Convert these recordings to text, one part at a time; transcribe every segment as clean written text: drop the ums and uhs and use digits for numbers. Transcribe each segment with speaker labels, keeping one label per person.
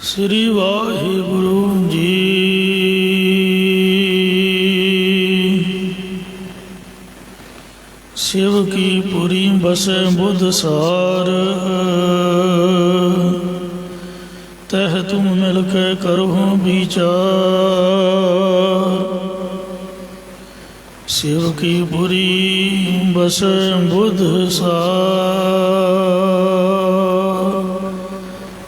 Speaker 1: श्री वाहिगुरु जी। शिव की पुरी बसै बुध सार, तह तुम मिल के करो विचार। शिव की पुरी बसै बुध सार।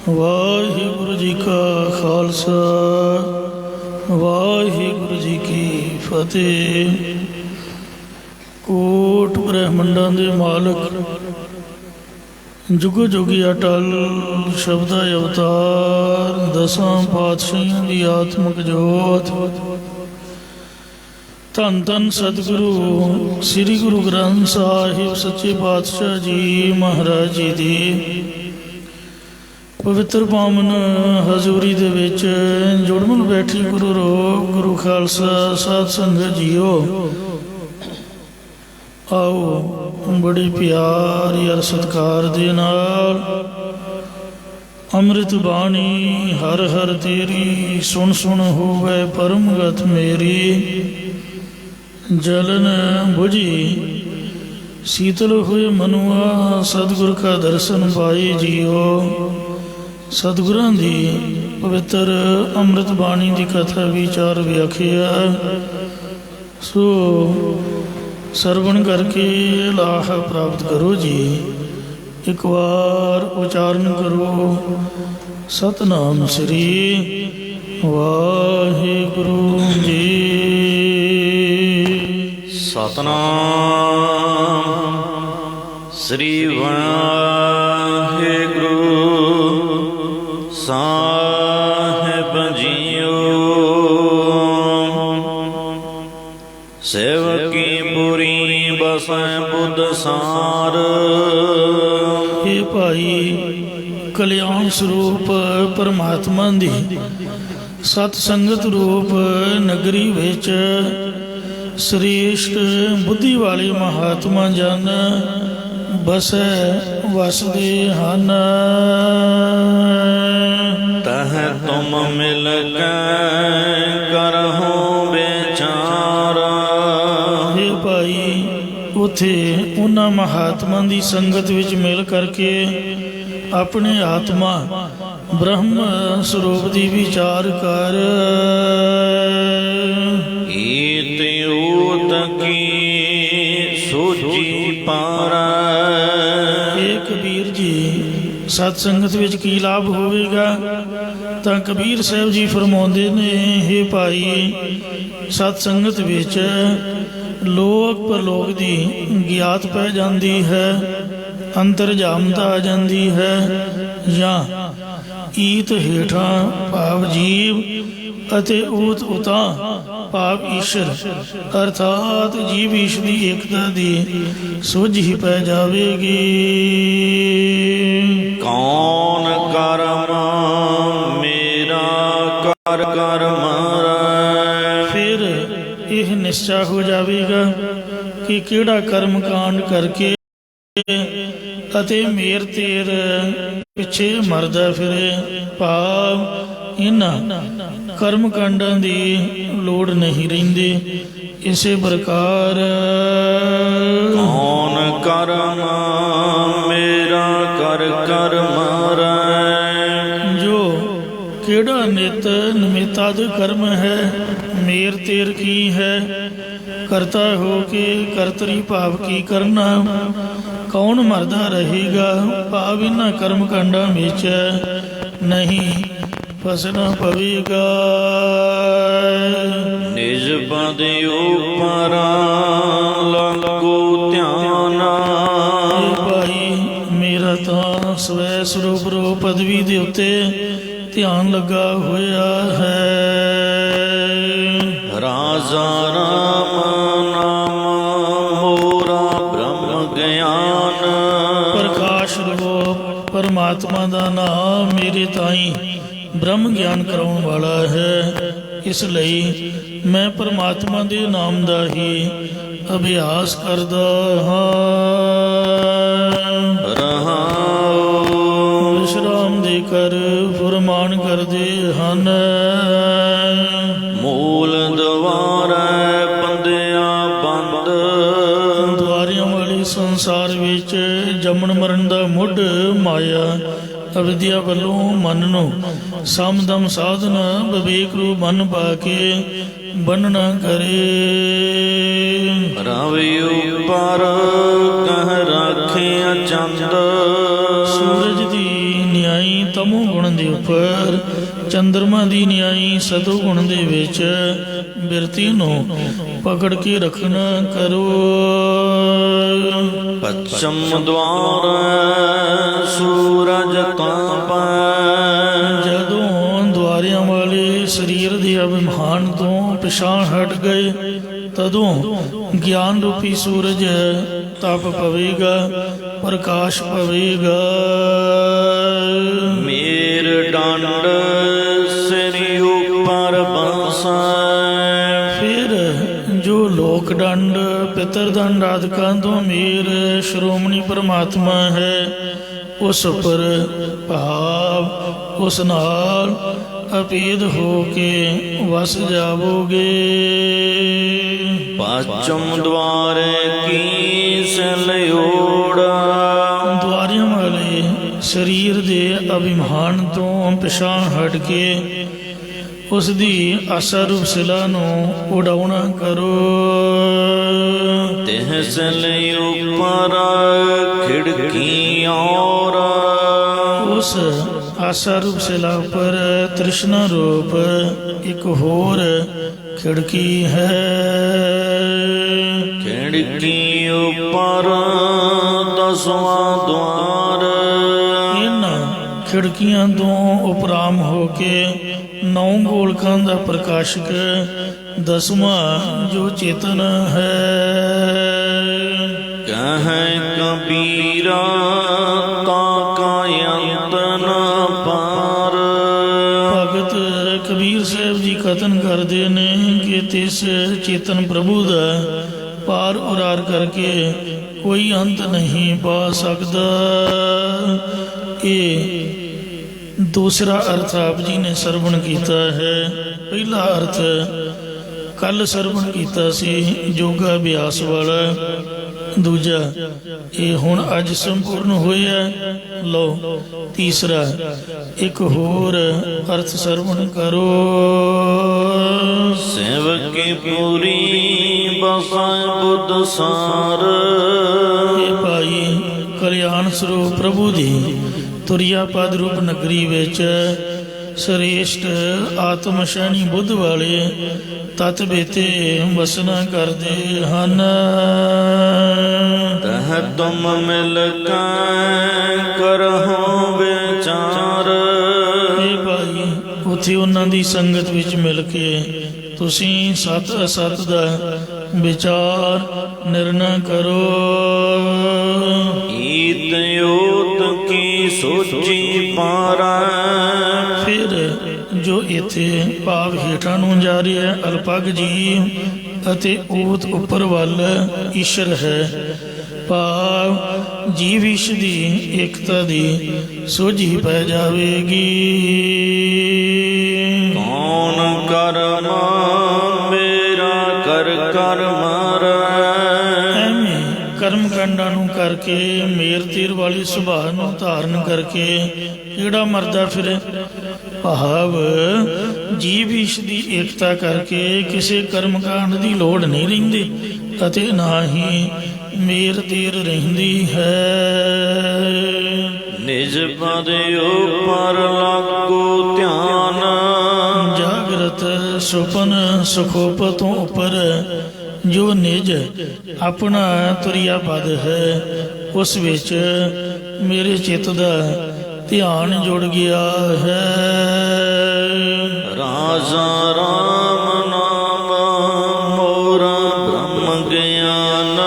Speaker 1: वाहिगुरु जी का खालसा, वाहिगुरु जी की फतेह। कोट ब्रह्मंडां दे मालक, जुग जुगी अटल शब्दा अवतार, दसां पातशाहियां दी आत्मक जोत। धन धन सतगुरु श्री गुरु ग्रंथ साहिब सच्चे पातशाह जी महाराज जी दी पवित्र पावन हजूरी दे विच जुड़मन बैठी गुरु रोग गुरु खालसा साध संगत जीओ। आओ बड़ी प्यार यार सत्कार दे नाल अमृत बाणी हर हर तेरी, सुन सुन होवे परमगत मेरी। जलन बुझी शीतल हुए मनुआ, सतगुर का दर्शन पाए जियो। सतगुरां दी पवित्र अमृत बाणी की कथा विचार व्याख्या सो सरवण करके लाह प्राप्त करो जी। एक बार उच्चारण करो सतनाम श्री वाहिगुरु जी।
Speaker 2: सतनाम श्री वाहिगुरु साहिब जीओ। शिव की पुरी बसै बुध सार।
Speaker 1: हे भाई कल्याण स्वरूप परमात्मा दी सत संगत रूप नगरी विच श्रेष्ठ बुद्धि वाले महात्मा जन बसै वसदे हन।
Speaker 2: तह तुम मिल के करहो विचार।
Speaker 1: हे भाई उथे उन्हां महात्मा दी संगत विच मिल करके अपने आत्मा ब्रह्म स्वरूप दी विचार कर। कबीर जी सतसंगत विच की लाभ होवेगा तां कबीर साहब जी फरमाउंदे ने, हे भाई सतसंगत विच लोक परलोक दी ज्ञात पै जांदी है, अंतरजामता आ जांदी है। या ईत हेठां भाव जीव ਅਤੇ ਊਤ ਉਤਾਂ ਭਾਵ ਈਸ਼ਰ ਅਰਥਾਤ ਜੀਵ ਈਸ਼ਰ ਦੀ ਏਕਤਾ ਦੀ ਸੁਝ ਹੀ ਪੈ ਜਾਵੇਗੀ।
Speaker 2: ਕੌਣ ਕਰਮ ਮੇਰਾ ਕਰ ਕਰ ਮਾਰੈ।
Speaker 1: ਫਿਰ ਇਹ ਨਿਸ਼ਚਾ ਹੋ ਜਾਵੇਗਾ ਕਿ ਕਿਹੜਾ ਕਰਮ ਕਾਂਡ ਕਰਕੇ ਅਤੇ ਮੇਰ ਤੇਰ ਪਿੱਛੇ ਮਰਦਾ ਫਿਰੇ। ਭਾਵ ਇਹਨਾਂ कर्म कांडां दी लोड़ नहीं रहिंदी। इसे प्रकार
Speaker 2: कौन करम मेरा कर कर मारै।
Speaker 1: जो केड़ा नित निमित्ताद कर्म है, मेर तेर की है, करता हो के कर्तरी भाव की करना, कौन मरदा रहेगा। भाव इन्हां कर्म कांडां विच नहीं फसना पवेगा।
Speaker 2: निज पद ऊपर लगो ध्यान।
Speaker 1: भाई मेरा तां स्वै स्वरूप रो पदवी दे उत्ते ध्यान लगा होया है।
Speaker 2: राजा राम नाम मोरा ब्रह्म ज्ञान।
Speaker 1: प्रकाश रूप परमात्मा दा नाम मेरे ताई ब्रह्म ज्ञान कराउण वाला है। ਇਸ ਲਈ ਮੈਂ ਪਰਮਾਤਮਾ ਦੇ ਨਾਮ ਦਾ ਹੀ ਅਭਿਆਸ ਕਰਦਾ ਹਾਂ।
Speaker 2: ਰਹਾਉ
Speaker 1: ਵਿਸ਼ਰਾਮ ਦੇ ਕਰ ਫੁਰਮਾਨ ਕਰਦੇ ਹਨ।
Speaker 2: ਮੂਲ ਦੁਆਰੈ ਬੰਦਿਆ ਬੰਦ,
Speaker 1: ਦੁਆਰਿਆਂ ਵਾਲੇ ਸੰਸਾਰ ਵਿੱਚ ਜੰਮਣ ਮਰਨ ਦਾ ਮੁੱਢ ਮਾਇਆ ਅਵਿਦਿਆ ਵੱਲੋਂ ਮਨ ਨੂੰ ਸਮਦਮ ਸਾਧਨ ਵਿਵੇਕ ਰੂਪ ਮਨ ਪਾ ਕੇ ਬੰਨਣਾ ਕਰੇ।
Speaker 2: ਰਵਿ ਉਪਰ ਕਹਿ ਰਾਖਿਆ ਚੰਦ,
Speaker 1: ਸੂਰਜ ਦੀ ਨਿਆਈ ਤਮੋ ਗੁਣ ਦੇ ਉੱਪਰ, ਚੰਦਰਮਾ ਦੀ ਨਿਆਈ ਸਤੋ ਗੁਣ ਦੇ ਵਿੱਚ ਬਿਰਤੀ ਨੂੰ ਪਕੜ ਕੇ ਰੱਖਣਾ ਕਰੋ।
Speaker 2: ਪੱਛਮ ਦੁਆਰ ਸੂਰਜ ਤਾਪੈ,
Speaker 1: ਜਦੋਂ ਦੁਆਰਿਆਂ ਵਾਲੇ ਸਰੀਰ ਦੇ ਅਭਿਮਾਨ ਤੋਂ ਪਿਛਾਂਹ ਹਟ ਗਏ, ਤਦੋਂ ਗਿਆਨ ਰੂਪੀ ਸੂਰਜ ਤਪ ਪਵੇਗਾ, ਪ੍ਰਕਾਸ਼ ਪਵੇਗਾ।
Speaker 2: ਮੇਰ ਡੰਡ ਸਿਰ ਉਪਰ ਬੰਸੈ,
Speaker 1: ਫਿਰ ਜੋ ਲੋਕ ਦੰਡ ਪਿਤਰ ਦੰਡ ਆਦਿਕਾਂ ਤੋਂ ਮੇਰ ਸ਼੍ਰੋਮਣੀ ਪਰਮਾਤਮਾ ਹੈ, ਉਸ ਉੱਪਰ ਭਾਵ ਉਸ ਨਾਲ ਅਪੀਦ ਹੋ ਕੇ ਵਸ ਜਾਵੋਗੇ।
Speaker 2: ਪੱਛਮ ਦੁਆਰੇ ਕੀ ਸਲਿਓੜਾ,
Speaker 1: ਦੁਆਰਿਆਂ ਵਾਲੇ ਸਰੀਰ ਦੇ ਅਭਿਮਾਨ ਤੋਂ ਪਿਛਾਂਹ ਹਟ ਕੇ ਉਸ ਦੀ ਆਸਾ ਰੂਪ ਸਿਲਾ ਨੂੰ ਉਡਾਉਣਾ ਕਰੋ।
Speaker 2: ਤਿਹ ਸਲਿ ਉਪਰ ਖਿੜਕੀ ਔਰ,
Speaker 1: ਉਸ ਆਸਾ ਰੂਪ ਸਿਲਾ ਉੱਪਰ ਤ੍ਰਿਸ਼ਨਾ ਰੂਪ ਇੱਕ ਹੋਰ ਖਿੜਕੀ ਹੈ।
Speaker 2: ਖਿੜਕੀ ਉਪਰ ਦਸਵਾਂ ਦੁਆਰ,
Speaker 1: ਇਹਨਾਂ ਖਿੜਕੀਆਂ ਤੋਂ ਉਪਰਾਮ ਹੋ ਕੇ 9 ਗੋਲਕਾਂ ਦਾ ਪ੍ਰਕਾਸ਼ਕ ਦਸਵਾਂ ਜੋ ਚੇਤਨ ਹੈ।
Speaker 2: ਕਹਿ ਕਬੀਰਾ ਤਾ ਕਾ ਅੰਤ ਨ ਪਾਰ,
Speaker 1: ਭਗਤ ਕਬੀਰ ਸਾਹਿਬ ਜੀ ਕਥਨ ਕਰਦੇ ਨੇ ਕਿ ਤਿਸ ਚੇਤਨ ਪ੍ਰਭੂ ਦਾ ਪਾਰ ਉਰਾਰ ਕਰਕੇ ਕੋਈ ਅੰਤ ਨਹੀਂ ਪਾ ਸਕਦਾ। ਇਹ ਦੂਸਰਾ ਅਰਥ ਆਪ ਜੀ ਨੇ ਸਰਵਣ ਕੀਤਾ ਹੈ। ਪਹਿਲਾ ਅਰਥ ਕੱਲ ਸਰਵਣ ਕੀਤਾ ਸੀ ਯੋਗਾ ਅਭਿਆਸ ਵਾਲਾ, ਦੂਜਾ ਇਹ ਹੁਣ ਅੱਜ ਸੰਪੂਰਨ ਹੋਇਆ। ਲਓ ਤੀਸਰਾ ਇੱਕ ਹੋਰ ਅਰਥ ਸਰਵਣ ਕਰੋ।
Speaker 2: ਸੇਵਕੀ ਪੂਰੀ ਬਸੈ ਬੁੱਧ ਸਾਰ,
Speaker 1: ਇਹ ਭਾਈ ਕਲਿਆਣ ਸਰੂਪ ਪ੍ਰਭੂ ਦੀ ਤੁਰਿਆ ਪਦ ਰੂਪ ਨਗਰੀ ਵਿੱਚ ਸ੍ਰੇਸ਼ਟ ਆਤਮ ਸ਼ੈਣੀ ਬੁੱਧ ਵਾਲੇ ਤਤ ਬੇਤੇ ਵਸਣਾ ਕਰਦੇ ਹਨ।
Speaker 2: ਤਹ ਤੁਮ ਮਿਲ ਕੈ ਕਰਹੁ ਵਿਚਾਰ,
Speaker 1: ਇਹ ਭਾਈ ਉੱਥੇ ਉਹਨਾਂ ਦੀ ਸੰਗਤ ਵਿੱਚ ਮਿਲ ਕੇ ਤੁਸੀਂ ਸਤ ਅਸਤ ਦਾ ਵਿਚਾਰ ਨਿਰਣਾ ਕਰੋ।
Speaker 2: ਈਤ ਯੋਤ ਕੀ ਸੋਚੀ ਪਾਰੈ,
Speaker 1: ਫਿਰ ਜੋ ਇੱਥੇ ਭਾਵ ਹੇਠਾਂ ਨੂੰ ਜਾ ਰਿਹਾ ਹੈ ਅਲਪਗ ਜੀ ਅਤੇ ਊਤ ਉੱਪਰ ਵੱਲ ਈਸ਼ਰ ਹੈ, ਭਾਵ ਜੀਵ ਈਸ਼ ਦੀ ਏਕਤਾ ਦੀ ਸੋਝੀ ਪੈ ਜਾਵੇਗੀ।
Speaker 2: ਕੌਣ ਕਰਮ ਮੇਰਾ ਕਰ ਕਰ ਮਾਰੈ,
Speaker 1: ਐਵੇਂ ਕਰਮ ਕਾਂਡਾਂ ਨੂੰ ਕਰਕੇ ਮੇਰ ਤੀਰ ਵਾਲੀ ਸੁਭਾਅ ਨੂੰ ਧਾਰਨ ਕਰਕੇ ਜਿਹੜਾ ਮਰਦਾ ਫਿਰੇ, ਭਾਵ ਜੀਵ ਈਸ਼ ਦੀ ਏਕਤਾ ਕਰਕੇ ਕਿਸੇ ਕਰਮ ਕਾਂਡ ਦੀ ਲੋੜ ਨਹੀਂ ਰਹਿੰਦੀ ਅਤੇ ਨਾ ਹੀ ਮੇਰ ਤੀਰ ਰਹਿੰਦੀ ਹੈ।
Speaker 2: ਨਿਜ ਪਦ ਉਪਰ ਲਾਗੋ ਧਿਆਨ,
Speaker 1: ਜਾਗਰਤ ਸੁਪਨ ਸੁਖੋਪ ਤੋਂ ਉੱਪਰ ਜੋ ਨਿਜ ਆਪਣਾ ਤੁਰਿਆ ਪਦ ਹੈ, ਉਸ ਵਿੱਚ ਮੇਰੇ ਚਿੱਤ ਦਾ ਧਿਆਨ ਜੁੜ ਗਿਆ ਹੈ।
Speaker 2: ਰਾਜਾ ਰਾਮ ਨਾਮ ਮੋਰਾ ਬ੍ਰਹਮ ਗਿਆਨ,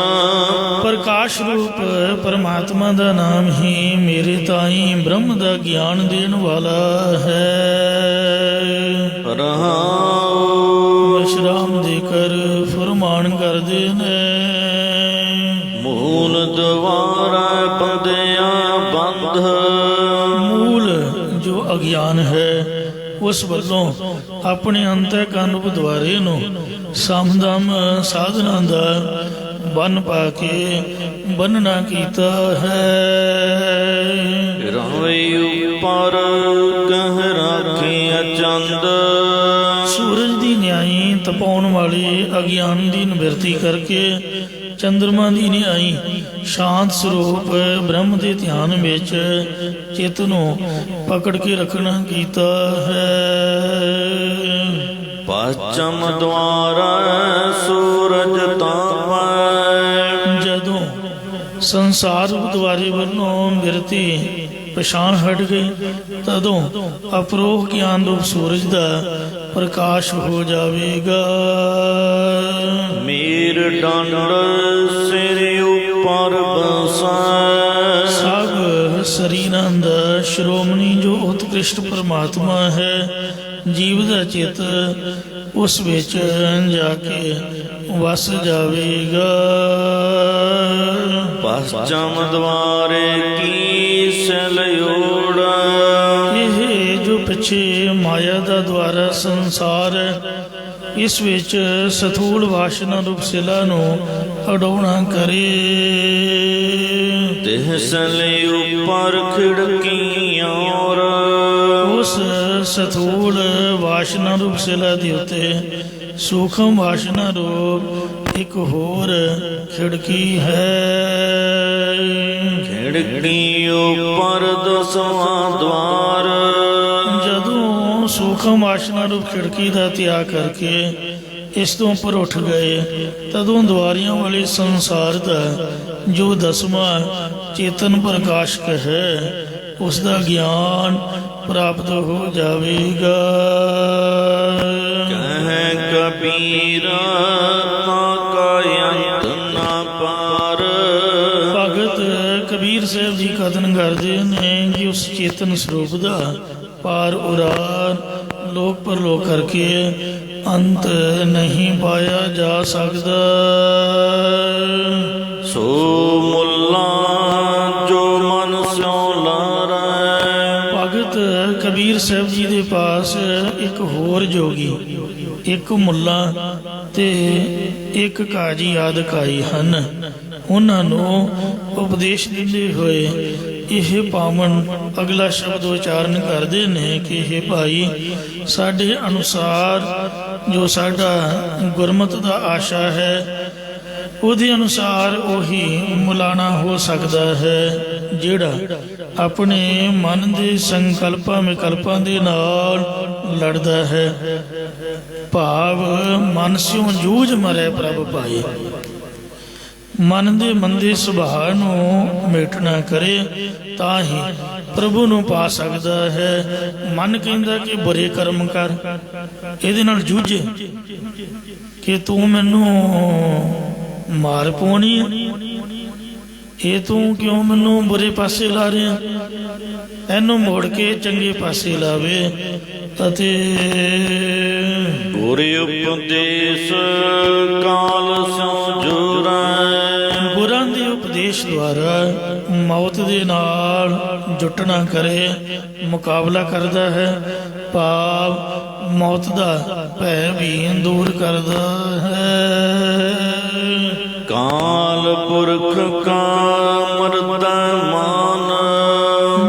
Speaker 1: ਪ੍ਰਕਾਸ਼ ਰੂਪ ਪਰਮਾਤਮਾ ਦਾ ਨਾਮ ਹੀ ਮੇਰੇ ਤਾਈਂ ਬ੍ਰਹਮ ਦਾ ਗਿਆਨ ਦੇਣ ਵਾਲਾ ਹੈ।
Speaker 2: ਰਹਾਉ
Speaker 1: ਕਰਦੇ ਨੇ।
Speaker 2: ਮੂਲ ਦੁਆਰਾ ਬੰਦਿਆ ਬੰਧ,
Speaker 1: ਮੂਲ ਜੋ ਅਗਿਆਨ ਹੈ ਉਸ ਵੱਲੋਂ ਆਪਣੇ ਅੰਤःਕਰਨ ਦੁਆਰੇ ਨੂੰ ਸਮਦਮ ਸਾਧਨਾ ਦਾ ਬੰਨ ਪਾ ਕੇ ਬੰਨਣਾ ਕੀਤਾ ਹੈ।
Speaker 2: ਰਾਵੀ ਉਪਰ ਕਹਿ ਰਾਖਿਆ ਚੰਦ,
Speaker 1: ਸੂਰਜ ਦੀ ਨਿਆਈ ਤਪਾਉਣ ਵਾਲੇ ਅਗਿਆਨ ਦੀ ਨਿਵਰਤੀ ਕਰਕੇ ਚੰਦਰਮਾ ਦੀ ਨਿਆਈ ਸ਼ਾਂਤ ਸਰੂਪ ਬ੍ਰਹਮ ਦੇ ਧਿਆਨ ਵਿੱਚ ਚਿੱਤ ਨੂੰ ਪਕੜ ਕੇ ਰੱਖਣਾ ਕੀਤਾ ਹੈ।
Speaker 2: ਪਛਮ ਦੁਆਰਾ ਸੂਰਜ ਤਾਪੈ,
Speaker 1: ਜਦੋਂ ਸੰਸਾਰ ਦੁਆਰੇ ਵੱਲੋਂ ਬਿਰਤੀ ਪਛਾਣ ਹਟ ਗਈ ਤਦੋਂ ਅਪਰੋਖ ਗਿਆਨ ਰੂਪ ਸੂਰਜ ਦਾ ਪ੍ਰਕਾਸ਼ ਹੋ ਜਾਵੇਗਾ।
Speaker 2: ਮੇਰ ਡੰਡ ਸਿਰ ਉਪਰ ਬਸੈ,
Speaker 1: ਸਭ ਸਰੀਰਾਂ ਦਾ ਸ਼੍ਰੋਮਣੀ ਜੋ ਉਤਕ੍ਰਿਸ਼ਟ ਪਰਮਾਤਮਾ ਹੈ, ਜੀਵ ਦਾ ਚਿੱਤ ਉਸ ਵਿੱਚ ਜਾ ਕੇ ਵਸ ਜਾਵੇਗਾ।
Speaker 2: ਪਛਮ ਦੁਆਰੇ ਕੀ ਸਲਯੋੜ,
Speaker 1: ਇਹ ਜੋ ਪਿੱਛੇ ਮਾਇਆ ਦਾ ਦੁਆਰਾ ਸੰਸਾਰ ਹੈ, ਇਸ ਵਿੱਚ ਸਥੂਲ ਵਾਸ਼ਨਾ ਰੂਪ ਸਿਲਾ ਨੂੰ ਅਡਾਉਣਾ ਕਰੇ।
Speaker 2: ਤਿਹ ਸਲੇ ਉਪਰ ਖਿੜਕੀਆਂ,
Speaker 1: ਉਸ ਸਥੂਲ ਵਾਸ਼ਨਾ ਰੂਪ ਸਿਲਾ ਦੇ ਉੱਤੇ ਸੂਖਮ ਵਾਸ਼ਨਾ ਰੂਪ ਇੱਕ ਹੋਰ ਖਿੜਕੀ ਹੈ।
Speaker 2: ਖਿੜਕੀ ਉਪਰ ਦਸਵਾਂ ਦਵਾਰ,
Speaker 1: ਜਦੋਂ ਸੂਖਮ ਵਾਸ਼ਨਾ ਰੂਪ ਖਿੜਕੀ ਦਾ ਤਿਆਗ ਕਰਕੇ ਇਸ ਤੋਂ ਉੱਪਰ ਉੱਠ ਗਏ ਤਦੋਂ ਦੁਆਰੀਆਂ ਵਾਲੇ ਸੰਸਾਰ ਦਾ ਜੋ ਦਸਵਾਂ ਚੇਤਨ ਪ੍ਰਕਾਸ਼ਕ ਹੈ ਉਸ ਦਾ ਗਿਆਨ ਪ੍ਰਾਪਤ ਹੋ ਜਾਵੇਗਾ।
Speaker 2: ਕਹਿ ਕਬੀਰ ਨਾ ਕਾ ਅੰਤ ਨਾ ਪਾਰ,
Speaker 1: ਭਗਤ ਕਬੀਰ ਸਾਹਿਬ ਜੀ ਕਥਨ ਕਰਦੇ ਨੇ ਕਿ ਉਸ ਚੇਤਨ ਸਰੂਪ ਦਾ ਪਾਰ ਉਰਾਰ ਲੋਕ ਪਰਲੋਕ ਕਰਕੇ ਅੰਤ ਨਹੀਂ ਪਾਇਆ ਜਾ ਸਕਦਾ।
Speaker 2: ਸੋ ਮੁੱਲਾ ਜੋ ਮਨ ਸਿਉ ਲਾਰੈ,
Speaker 1: ਭਗਤ ਕਬੀਰ ਸਾਹਿਬ ਜੀ ਦੇ ਪਾਸ ਇੱਕ ਹੋਰ ਜੋਗੀ, ਇੱਕ ਮੁੱਲਾ ਤੇ ਇੱਕ ਕਾਜੀ ਆਦਿਕ ਆਏ ਹਨ। ਉਹਨਾਂ ਨੂੰ ਉਪਦੇਸ਼ ਦਿੰਦੇ ਹੋਏ ਇਹ ਪਾਵਨ ਅਗਲਾ ਸ਼ਬਦ ਉਚਾਰਨ ਕਰਦੇ ਨੇ ਕਿ ਇਹ ਭਾਈ, ਸਾਡੇ ਅਨੁਸਾਰ ਜੋ ਸਾਡਾ ਗੁਰਮਤਿ ਦਾ ਆਸ਼ਾ ਹੈ ਉਹਦੇ ਅਨੁਸਾਰ ਉਹੀ ਮੁਲਾਣਾ ਹੋ ਸਕਦਾ ਹੈ ਜਿਹੜਾ ਆਪਣੇ ਮਨ ਦੇ ਸੰਕਲਪਾਂ ਵਿਕਲਪਾਂ ਦੇ ਨਾਲ ਲੜਦਾ ਹੈ। ਭਾਵ ਮਨ ਸਿਉ ਜੂਝ ਮਰੈ ਪ੍ਰਭ ਪਾਏ, ਮਨ ਦੇ ਮੰਦੇ ਸੁਭਾਅ ਨੂੰ ਮੇਟਣਾ ਕਰੇ ਤਾਂ ਹੀ ਪ੍ਰਭੂ ਨੂੰ ਪਾ ਸਕਦਾ ਹੈ। ਮਨ ਕਹਿੰਦਾ ਕਿ ਬੁਰੇ ਕਰਮ ਕਰ, ਇਹਦੇ ਨਾਲ ਜੂਝੇ ਕਿ ਤੂੰ ਮੈਨੂੰ ਮਾਰ ਪਾਉਣੀ ਹੈ, ਇਹ ਤੂੰ ਕਿਉਂ ਮੈਨੂੰ ਬੁਰੇ ਪਾਸੇ ਲਾ ਰਿਹਾ, ਇਹਨੂੰ ਮੋੜ ਕੇ ਚੰਗੇ ਪਾਸੇ ਲਾਵੇ ਅਤੇ
Speaker 2: ਗੁਰ ਉਪਦੇਸ਼ ਕਾਲ ਸਿਉ ਜੁਰੈ,
Speaker 1: ਗੁਰਾਂ ਦੇ ਉਪਦੇਸ਼ ਦੁਆਰਾ ਮੌਤ ਦੇ ਨਾਲ ਜੁਟਣਾ ਕਰੇ, ਮੁਕਾਬਲਾ ਕਰਦਾ ਹੈ। ਭਾਵ ਮੌਤ ਦਾ ਭੈ ਵੀ ਦੂਰ ਕਰਦਾ ਹੈ।
Speaker 2: ਕਾਲ ਪੁਰਖ ਕਾ ਮਰਦਾ ਮਾਨ,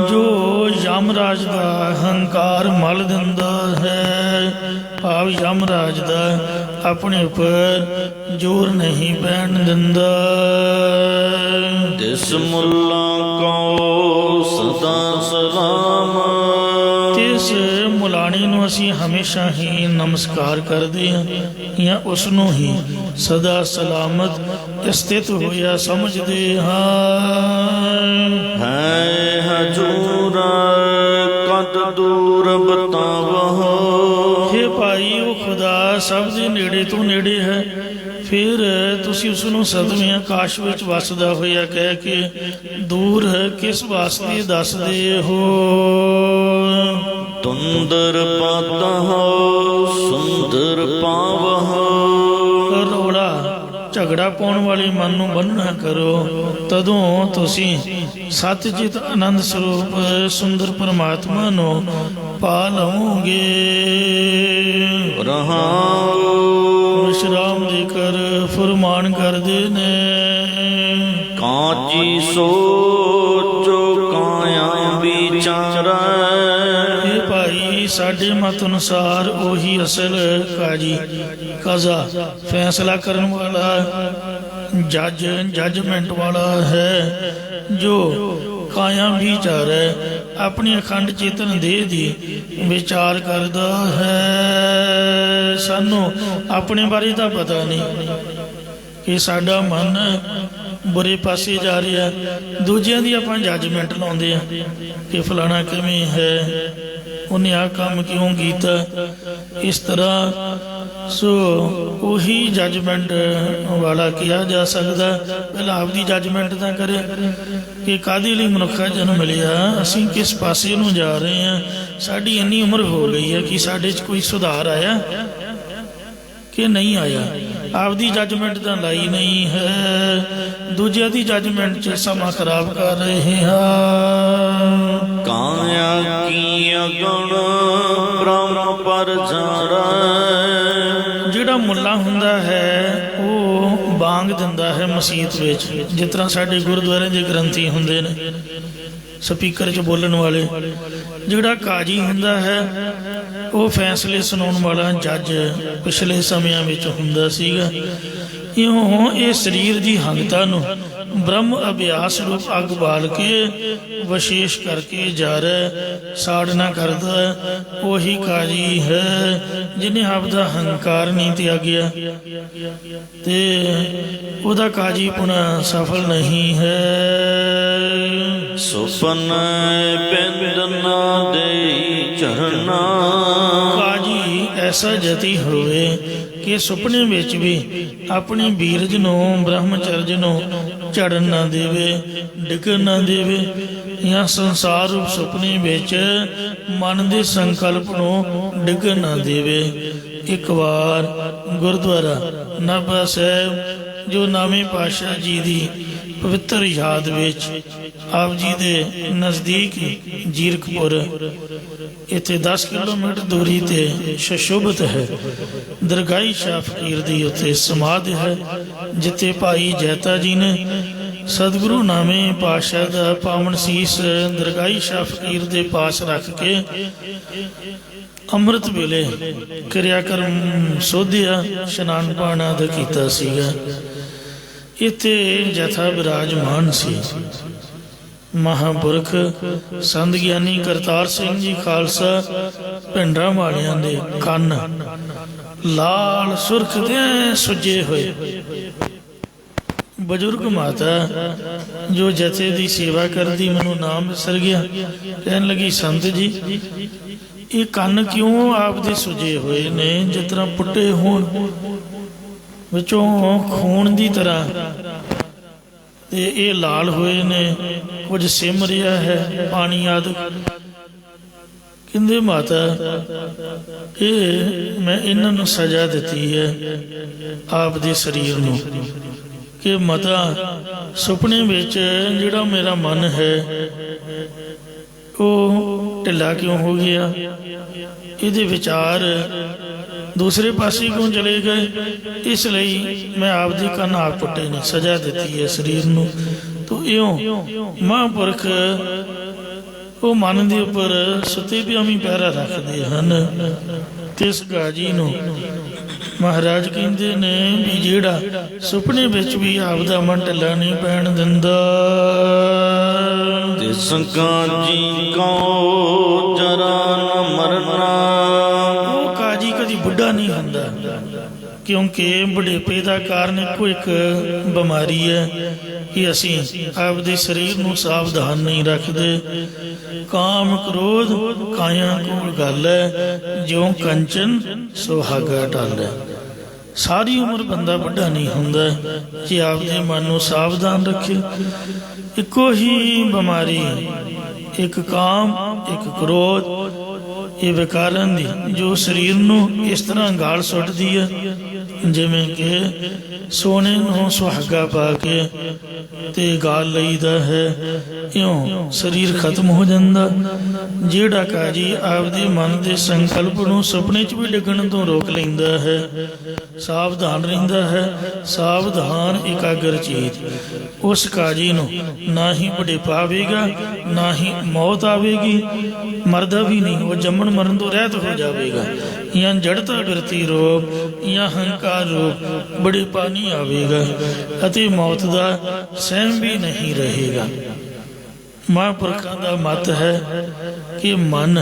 Speaker 1: ਜੋ ਯਮਰਾਜ ਦਾ ਹੰਕਾਰ ਮਲ ਦਿੰਦਾ ਹੈ। ਭਾਵ ਯਮਰਾਜ ਦਾ ਆਪਣੇ ਉੱਪਰ ਜ਼ੋਰ ਨਹੀਂ ਪੈਣ ਦਿੰਦਾ।
Speaker 2: ਤਿਸ ਮੁੱਲਾ ਕੋ ਸਦਾ ਸਲਾਮ,
Speaker 1: ਤਿਸ ਮੁਲਾਣੀ ਨੂੰ ਅਸੀਂ ਹਮੇਸ਼ਾ ਹੀ ਨਮਸਕਾਰ ਕਰਦੇ ਹਾਂ ਜਾਂ ਉਸ ਨੂੰ ਹੀ ਸਦਾ ਸਲਾਮਤ ਸਥਿਤ ਹੋਇਆ ਸਮਝਦੇ ਹਾਂ।
Speaker 2: ਹੈ ਹਜੂਰ ਕਦ ਦੂਰ ਬਤਾਵਹੁ,
Speaker 1: हे ਭਾਈ, ਉਹ ਖੁਦਾ ਸਭ ਦੇ ਨੇੜੇ ਤੋਂ ਨੇੜੇ ਹੈ, ਫਿਰ ਤੁਸੀਂ ਉਸ ਨੂੰ ਸਦਮੇ ਆਕਾਸ਼ ਵਿੱਚ ਵਸਦਾ ਹੋਇਆ ਕਹਿ ਕੇ ਦੂਰ ਹੈ ਕਿਸ ਵਾਸਤੇ ਦੱਸਦੇ ਹੋ।
Speaker 2: ਤੁੰਦਰ ਪਾਤਹੁ ਸੁੰਦਰ ਪਾਵਹੁ,
Speaker 1: ਰੌਲਾ ਝਗੜਾ ਪਾਉਣ ਵਾਲੇ ਮਨ ਨੂੰ ਬੰਨ੍ਹਣਾ ਕਰੋ, ਤਦੋਂ ਤੁਸੀਂ ਸਤਿਚਿਤ ਆਨੰਦ ਸਰੂਪ ਸੁੰਦਰ ਪਰਮਾਤਮਾ ਨੂੰ ਪਾ ਲਵੋਗੇ।
Speaker 2: ਰਹਾਉ
Speaker 1: ਵਿਸ਼ਰਾਮ ਦੇ ਕਰ ਫਰਮਾਨ ਕਰਦੇ ਨੇ,
Speaker 2: ਕਾਜੀ ਸੋਚੋ ਕਾਇਆ ਵਿਚਾਰੈ।
Speaker 1: ਇਹ ਭਾਈ ਸਾਡੇ ਮਤ ਅਨੁਸਾਰ ਉਹੀ ਅਸਲ ਕਾਜੀ, ਕਾਜ਼ਾ, ਫੈਸਲਾ ਕਰਨ ਵਾਲਾ, ਜੱਜ, ਜੱਜਮੈਂਟ ਵਾਲਾ ਹੈ, ਜੋ ਕਾਇਆ ਵਿਚਾਰੈ, ਆਪਣੀ ਅਖੰਡ ਚੇਤਨ ਦੇਹ ਦੀ ਵਿਚਾਰ ਕਰਦਾ ਹੈ। ਸਾਨੂੰ ਆਪਣੇ ਬਾਰੇ ਤਾਂ ਪਤਾ ਨਹੀਂ ਕਿ ਸਾਡਾ ਮਨ ਬੁਰੇ ਪਾਸੇ ਜਾ ਰਿਹਾ, ਦੂਜਿਆਂ ਦੀ ਆਪਾਂ ਜੱਜਮੈਂਟ ਲਾਉਂਦੇ ਆ ਕਿ ਫਲਾਣਾ ਕਿਵੇਂ ਹੈ, ਉਹਨੇ ਆਹ ਕੰਮ ਕਿਉਂ ਕੀਤਾ, ਇਸ ਤਰ੍ਹਾਂ। ਸੋ ਉਹੀ ਜੱਜਮੈਂਟ ਵਾਲਾ ਕਿਹਾ ਜਾ ਸਕਦਾ। ਪਹਿਲਾਂ ਆਪਦੀ ਜੱਜਮੈਂਟ ਤਾਂ ਕਰੇ ਕਿ ਕਾਹਦੇ ਲਈ ਮਨੁੱਖਾ ਜਨਮ ਮਿਲਿਆ, ਅਸੀਂ ਕਿਸ ਪਾਸੇ ਨੂੰ ਜਾ ਰਹੇ ਹਾਂ, ਸਾਡੀ ਇੰਨੀ ਉਮਰ ਹੋ ਗਈ ਹੈ ਕਿ ਸਾਡੇ 'ਚ ਕੋਈ ਸੁਧਾਰ ਆਇਆ ਕਿ ਨਹੀਂ ਆਇਆ। ਆਪਦੀ ਜੱਜਮੈਂਟ ਤਾਂ ਲਾਈ ਨਹੀਂ ਹੈ, ਦੂਜਿਆਂ ਦੀ ਜੱਜਮੈਂਟ 'ਚ ਸਮਾਂ ਖਰਾਬ ਕਰ ਰਹੇ ਹਾਂ।
Speaker 2: ਕਾਇਆ ਕੀ ਅਗੁਣ ਬ੍ਰਹਮ ਪਰ ਜਾਰੈ।
Speaker 1: ਜਿਹੜਾ ਮੁੱਲਾ ਹੁੰਦਾ ਹੈ ਉਹ ਬਾਂਗ ਦਿੰਦਾ ਹੈ ਮਸੀਤ ਵਿੱਚ, ਜਿਸ ਤਰ੍ਹਾਂ ਸਾਡੇ ਗੁਰਦੁਆਰੇ ਦੇ ਗ੍ਰੰਥੀ ਹੁੰਦੇ ਨੇ, ਸਪੀਕਰ 'ਚ ਬੋਲਣ ਵਾਲੇ। ਜਿਹੜਾ ਕਾਜੀ ਹੁੰਦਾ ਹੈ ਉਹ ਫੈਸਲੇ ਸੁਣਾਉਣ ਵਾਲਾ ਜੱਜ ਪਿਛਲੇ ਸਮਿਆਂ ਵਿੱਚ ਹੁੰਦਾ ਸੀਗਾ। ਇਉਂ ਇਹ ਸਰੀਰ ਦੀ ਹੰਗਤਾ ਨੂੰ ਬ੍ਰਹਮ ਅਭਿਆਸ ਰੂਪ ਅੱਗ ਬਾਲ ਕੇ ਵਿਸ਼ੇਸ਼ ਕਰਕੇ ਜਾਰੈ ਸਾੜਨਾ ਕਰਦਾ, ਉਹੀ ਕਾਜੀ ਹੈ ਜਿਹਨੇ ਆਪਦਾ ਹੰਕਾਰ ਨਹੀਂ ਤਿਆਗਿਆ, ਤੇ ਉਹਦਾ ਕਾਜੀ ਪੁਣਾ ਸਫਲ ਨਹੀਂ ਹੈ।
Speaker 2: ਸੁਪਨ ਪਿੰਡ ਨਾ ਦੇ ਝਰਨਾ।
Speaker 1: ਕਾਜੀ ਐਸਾ ਜਤੀ ਹੋਵੇ ਕਿ ਸੁਪਨੇ ਵਿੱਚ ਵੀ ਆਪਣੀ ਬੀਰਜ ਨੂੰ, ਬ੍ਰਹਮਚਰਜ ਨੂੰ ਝੜਨ ਨਾ ਦੇਵੇ, ਡਿੱਗਣ ਨਾ ਦੇਵੇ, ਜਾਂ ਸੰਸਾਰ ਰੂਪ ਸੁਪਨੇ ਵਿੱਚ ਮਨ ਦੇ ਸੰਕਲਪ ਨੂੰ ਡਿੱਗਣ ਨਾ ਦੇਵੇ। ਇੱਕ ਵਾਰ ਗੁਰਦੁਆਰਾ ਨਾਭਾ ਸਾਹਿਬ ਜੋ ਨਵੇਂ ਪਾਤਸ਼ਾਹ ਜੀ ਦੀ ਪਵਿੱਤਰ ਯਾਦ ਵਿੱਚ ਆਪ ਜੀ ਦੇ ਨਜ਼ਦੀਕ ਜੀਰਕਪੁਰ, ਇੱਥੇ 10 ਕਿਲੋਮੀਟਰ ਦੂਰੀ ਤੇ ਸ਼ਸ਼ੋਭਤ ਹੈ, ਦਰਗਾਹੀ ਸ਼ਾਹ ਫਕੀਰ ਦੀ ਉੱਥੇ ਸਮਾਧ ਹੈ, ਜਿੱਥੇ ਭਾਈ ਜੈਤਾ ਜੀ ਨੇ ਸਤਿਗੁਰੂ ਨਾਵੇਂ ਪਾਤਸ਼ਾਹ ਦਾ ਪਾਵਨ ਸੀਸ ਦਰਗਾਹੀ ਸ਼ਾਹ ਫਕੀਰ ਦੇ ਪਾਸ ਰੱਖ ਕੇ ਅੰਮ੍ਰਿਤ ਵੇਲੇ ਕਿਰਿਆਕਰਮ ਸੋਧਿਆ, ਇਸ਼ਨਾਨ ਪਾਣ ਆਦਿ ਕੀਤਾ ਸੀਗਾ। ਇੱਥੇ ਜਥਾ ਬਿਰਾਜਮਾਨ ਸੀ। ਮਹਾਂਪੁਰਖ ਸੰਤ ਗਿਆਨੀ ਕਰਤਾਰ ਸਿੰਘ ਜੀ ਖਾਲਸਾ ਭਿੰਡਰਾਂ ਵਾਲਿਆਂ ਦੇ ਕੰਨ ਲਾਲ ਸੁਰਖ ਦੇ ਸੁੱਜੇ ਹੋਏ। ਬਜ਼ੁਰਗ ਮਾਤਾ ਜੋ ਜਥੇ ਦੀ ਸੇਵਾ ਕਰਦੀ, ਮੈਨੂੰ ਨਾਮ ਵਿਸਰ ਗਿਆ, ਕਹਿਣ ਲੱਗੀ, ਸੰਤ ਜੀ ਇਹ ਕੰਨ ਕਿਉਂ ਆਪਦੇ ਸੁੱਜੇ ਹੋਏ ਨੇ, ਜਿਸ ਤਰ੍ਹਾਂ ਪੁੱਟੇ ਹੋਣ, ਵਿੱਚੋਂ ਖੂਨ ਦੀ ਤਰ੍ਹਾਂ, ਤੇ ਇਹ ਲਾਲ ਹੋਏ ਨੇ, ਕੁਝ ਸਿਮ ਰਿਹਾ ਹੈ ਪਾਣੀ ਆਦਿ। ਕਹਿੰਦੇ ਮਾਤਾ ਇਹ ਮੈਂ ਇਹਨਾਂ ਨੂੰ ਸਜ਼ਾ ਦਿੱਤੀ ਹੈ ਆਪ ਦੇ ਸਰੀਰ ਨੂੰ, ਕਿ ਮਾਤਾ ਸੁਪਨੇ ਵਿੱਚ ਜਿਹੜਾ ਮੇਰਾ ਮਨ ਹੈ ਉਹ ਢਿੱਲਾ ਕਿਉਂ ਹੋ ਗਿਆ, ਇਹਦੇ ਵਿਚਾਰ ਦੂਸਰੇ ਪਾਸੇ ਕਿਉਂ ਚਲੇ ਗਏ, ਇਸ ਲਈ ਮੈਂ ਆਪਦੀ ਕੰਨ ਆਪ ਪੁੱਟੇ ਨੇ, ਸਜ਼ਾ ਦਿੱਤੀ ਹੈ ਸਰੀਰ ਨੂੰ। ਤੋ ਇਉਂ ਮਹਾਂਪੁਰਖ ਉਹ ਮਨ ਦੇ ਉੱਪਰ ਸੁੱਤੇ ਪਿਆਵੀਂ ਪਹਿਰਾ ਰੱਖਦੇ ਹਨ। ਤੇ ਇਸ ਕਾਜੀ ਨੂੰ ਮਹਾਰਾਜ ਕਹਿੰਦੇ ਨੇ ਵੀ ਜਿਹੜਾ ਸੁਪਨੇ ਵਿੱਚ ਵੀ ਆਪਦਾ ਮਨ ਢਿੱਲਾ ਨਹੀਂ ਪੈਣ ਦਿੰਦਾ,
Speaker 2: ਤਿਸ ਕਾਜੀ ਕਉ ਜਰਾ ਨ ਮਰਨਾ।
Speaker 1: ਉਹ ਕਾਜੀ ਕਦੀ ਬੁੱਢਾ ਨਹੀਂ ਹੁੰਦਾ, ਕਿਉਂਕਿ ਬੁਢੇਪੇ ਦਾ ਕਾਰਨ ਇੱਕੋ ਇੱਕ ਬਿਮਾਰੀ ਹੈ ਕਿ ਅਸੀਂ ਆਪਦੇ ਸਰੀਰ ਨੂੰ ਸਾਵਧਾਨ ਨਹੀਂ ਰੱਖਦੇ। ਕਾਮ ਕ੍ਰੋਧ ਕਾਇਆ ਕੋਲ ਗੱਲ ਹੈ, ਜਿਉ ਕੰਚਨ ਸੁਹਾਗਾ ਟਲ। ਸਾਰੀ ਉਮਰ ਬੰਦਾ ਵੱਡਾ ਨਹੀਂ ਹੁੰਦਾ ਜੇ ਆਪਦੇ ਮਨ ਨੂੰ ਸਾਵਧਾਨ ਰੱਖੇ। ਇੱਕੋ ਹੀ ਬਿਮਾਰੀ, ਇੱਕ ਕਾਮ, ਇੱਕ ਕ੍ਰੋਧ, ਇਹ ਵਿਕਾਰਾਂ ਦੀ ਜੋ ਸਰੀਰ ਨੂੰ ਇਸ ਤਰ੍ਹਾਂ ਗਾਲ ਸੁੱਟਦੀ ਹੈ, ਜਿਵੇਂ ਕਿ ਸੋਨੇ ਨੂੰ ਸੁਹਾਗਾ ਪਾ ਕੇ ਤੇ ਗਾਲ ਲਈਦਾ ਹੈ, ਇਉਂ ਸਰੀਰ ਖਤਮ ਹੋ ਜਾਂਦਾ। ਜਿਹੜਾ ਕਾਜੀ ਆਪਦੇ ਮਨ ਦੇ ਸੰਕਲਪ ਨੂੰ ਸੁਪਨੇ 'ਚ ਵੀ ਡਿੱਗਣ ਤੋਂ ਰੋਕ ਲੈਂਦਾ ਹੈ, ਸਾਵਧਾਨ ਰਹਿੰਦਾ ਹੈ, ਸਾਵਧਾਨ ਇਕਾਗਰ ਚੀਤ, ਉਸ ਕਾਜੀ ਨੂੰ ਨਾ ਹੀ ਬੁਢੇਪਾ ਆਵੇਗਾ, ਨਾ ਹੀ ਮੌਤ ਆਵੇਗੀ, ਮਰਦਾ ਵੀ ਨਹੀਂ, ਉਹ ਜੰਮਣ ਮਰਨ ਤੋਂ ਰਹਿਤ ਹੋ ਜਾਵੇਗਾ। ਜਾਂ ਜੜਤਾ ਬਿਰਤੀ ਰੋਗ ਜਾਂ ਹੰਕਾਰ ਰੋਗ ਬੁਢੇਪਾ ਨਹੀਂ ਆਵੇਗਾ ਅਤੇ ਮੌਤ ਦਾ ਸਹਿਮ ਵੀ ਨਹੀਂ ਰਹੇਗਾ। ਮਹਾਂਪੁਰਖਾਂ ਦਾ ਮਤ ਹੈ ਕਿ ਮਨ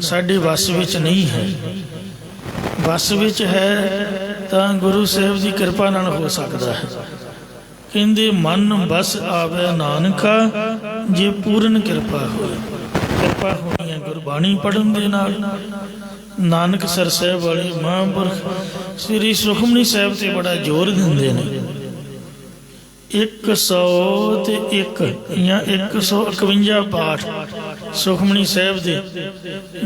Speaker 1: ਸਾਡੇ ਵੱਸ ਵਿੱਚ ਨਹੀਂ ਹੈ, ਵੱਸ ਵਿੱਚ ਹੈ ਤਾਂ ਗੁਰੂ ਸਾਹਿਬ ਦੀ ਕਿਰਪਾ ਨਾਲ ਹੋ ਸਕਦਾ ਹੈ। ਕਹਿੰਦੇ ਮਨ ਬਸ ਆਵੇ ਨਾਨਕਾ, ਜੇ ਪੂਰਨ ਕਿਰਪਾ ਹੋਏ। ਕਿਰਪਾ ਹੋਣੀ ਹੈ ਗੁਰਬਾਣੀ ਪੜ੍ਹਨ ਦੇ ਨਾਲ। ਨਾਨਕ ਸਰ ਸਾਹਿਬ ਵਾਲੇ ਮਹਾਂਪੁਰਖ ਸ੍ਰੀ ਸੁਖਮਨੀ ਸਾਹਿਬ ਤੇ ਬੜਾ ਜ਼ੋਰ ਦਿੰਦੇ ਨੇ। 101 ਜਾਂ 151 ਪਾਠ ਸੁਖਮਨੀ ਸਾਹਿਬ ਦੇ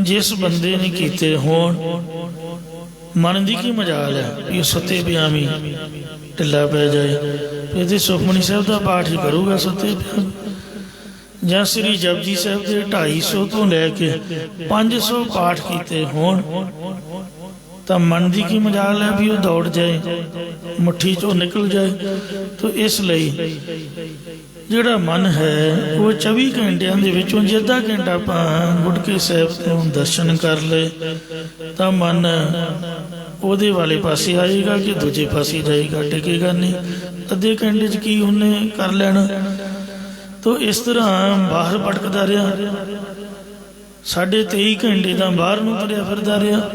Speaker 1: ਜਿਸ ਬੰਦੇ ਨੇ ਕੀਤੇ ਹੋਣ, ਮਨ ਦੀ ਕੀ ਮਜਾਲ ਹੈ ਵੀ ਸੁੱਤੇ ਪਿਆ ਵੀ ਢਿੱਲਾ ਪੈ ਜਾਏ, ਇਹਦੇ ਸੁਖਮਨੀ ਸਾਹਿਬ ਦਾ ਪਾਠ ਹੀ ਕਰੂਗਾ ਸੁੱਤੇ ਪਿਆ। ਜਾਂ ਸ੍ਰੀ ਜਪਜੀ ਸਾਹਿਬ ਦੇ 250 ਤੋਂ ਲੈ ਕੇ 500 ਪਾਠ ਕੀਤੇ ਹੋਣ ਤਾਂ ਮਨ ਦੀ ਕੀ ਮਜਾਲ ਹੈ ਵੀ ਉਹ ਦੌੜ ਜਾਏ, ਮੁੱਠੀ ਚੋਂ ਨਿਕਲ ਜਾਏ। ਤਾਂ ਇਸ ਲਈ ਜਿਹੜਾ ਮਨ ਹੈ ਉਹ 24 ਘੰਟਿਆਂ ਦੇ ਵਿੱਚੋਂ ਜੇ ਅੱਧਾ ਘੰਟਾ ਆਪਾਂ ਗੁਟਕੇ ਸਾਹਿਬ ਤੋਂ ਦਰਸ਼ਨ ਕਰ ਲਏ ਤਾਂ ਮਨ ਉਹਦੇ ਵਾਲੇ ਪਾਸੇ ਆਏਗਾ ਕਿ ਦੂਜੇ ਪਾਸੇ ਜਾਏਗਾ, ਟਿਕੇਗਾ ਨਹੀਂ। ਅੱਧੇ ਘੰਟੇ 'ਚ ਕੀ ਉਹਨੇ ਕਰ ਲੈਣਾ। ਤੋ ਇਸ ਤਰ੍ਹਾਂ ਬਾਹਰ ਭਟਕਦਾ ਰਿਹਾ, 23.5 ਘੰਟੇ ਤਾਂ ਬਾਹਰ ਨੂੰ ਤੁਰਿਆ ਫਿਰਦਾ ਰਿਹਾ।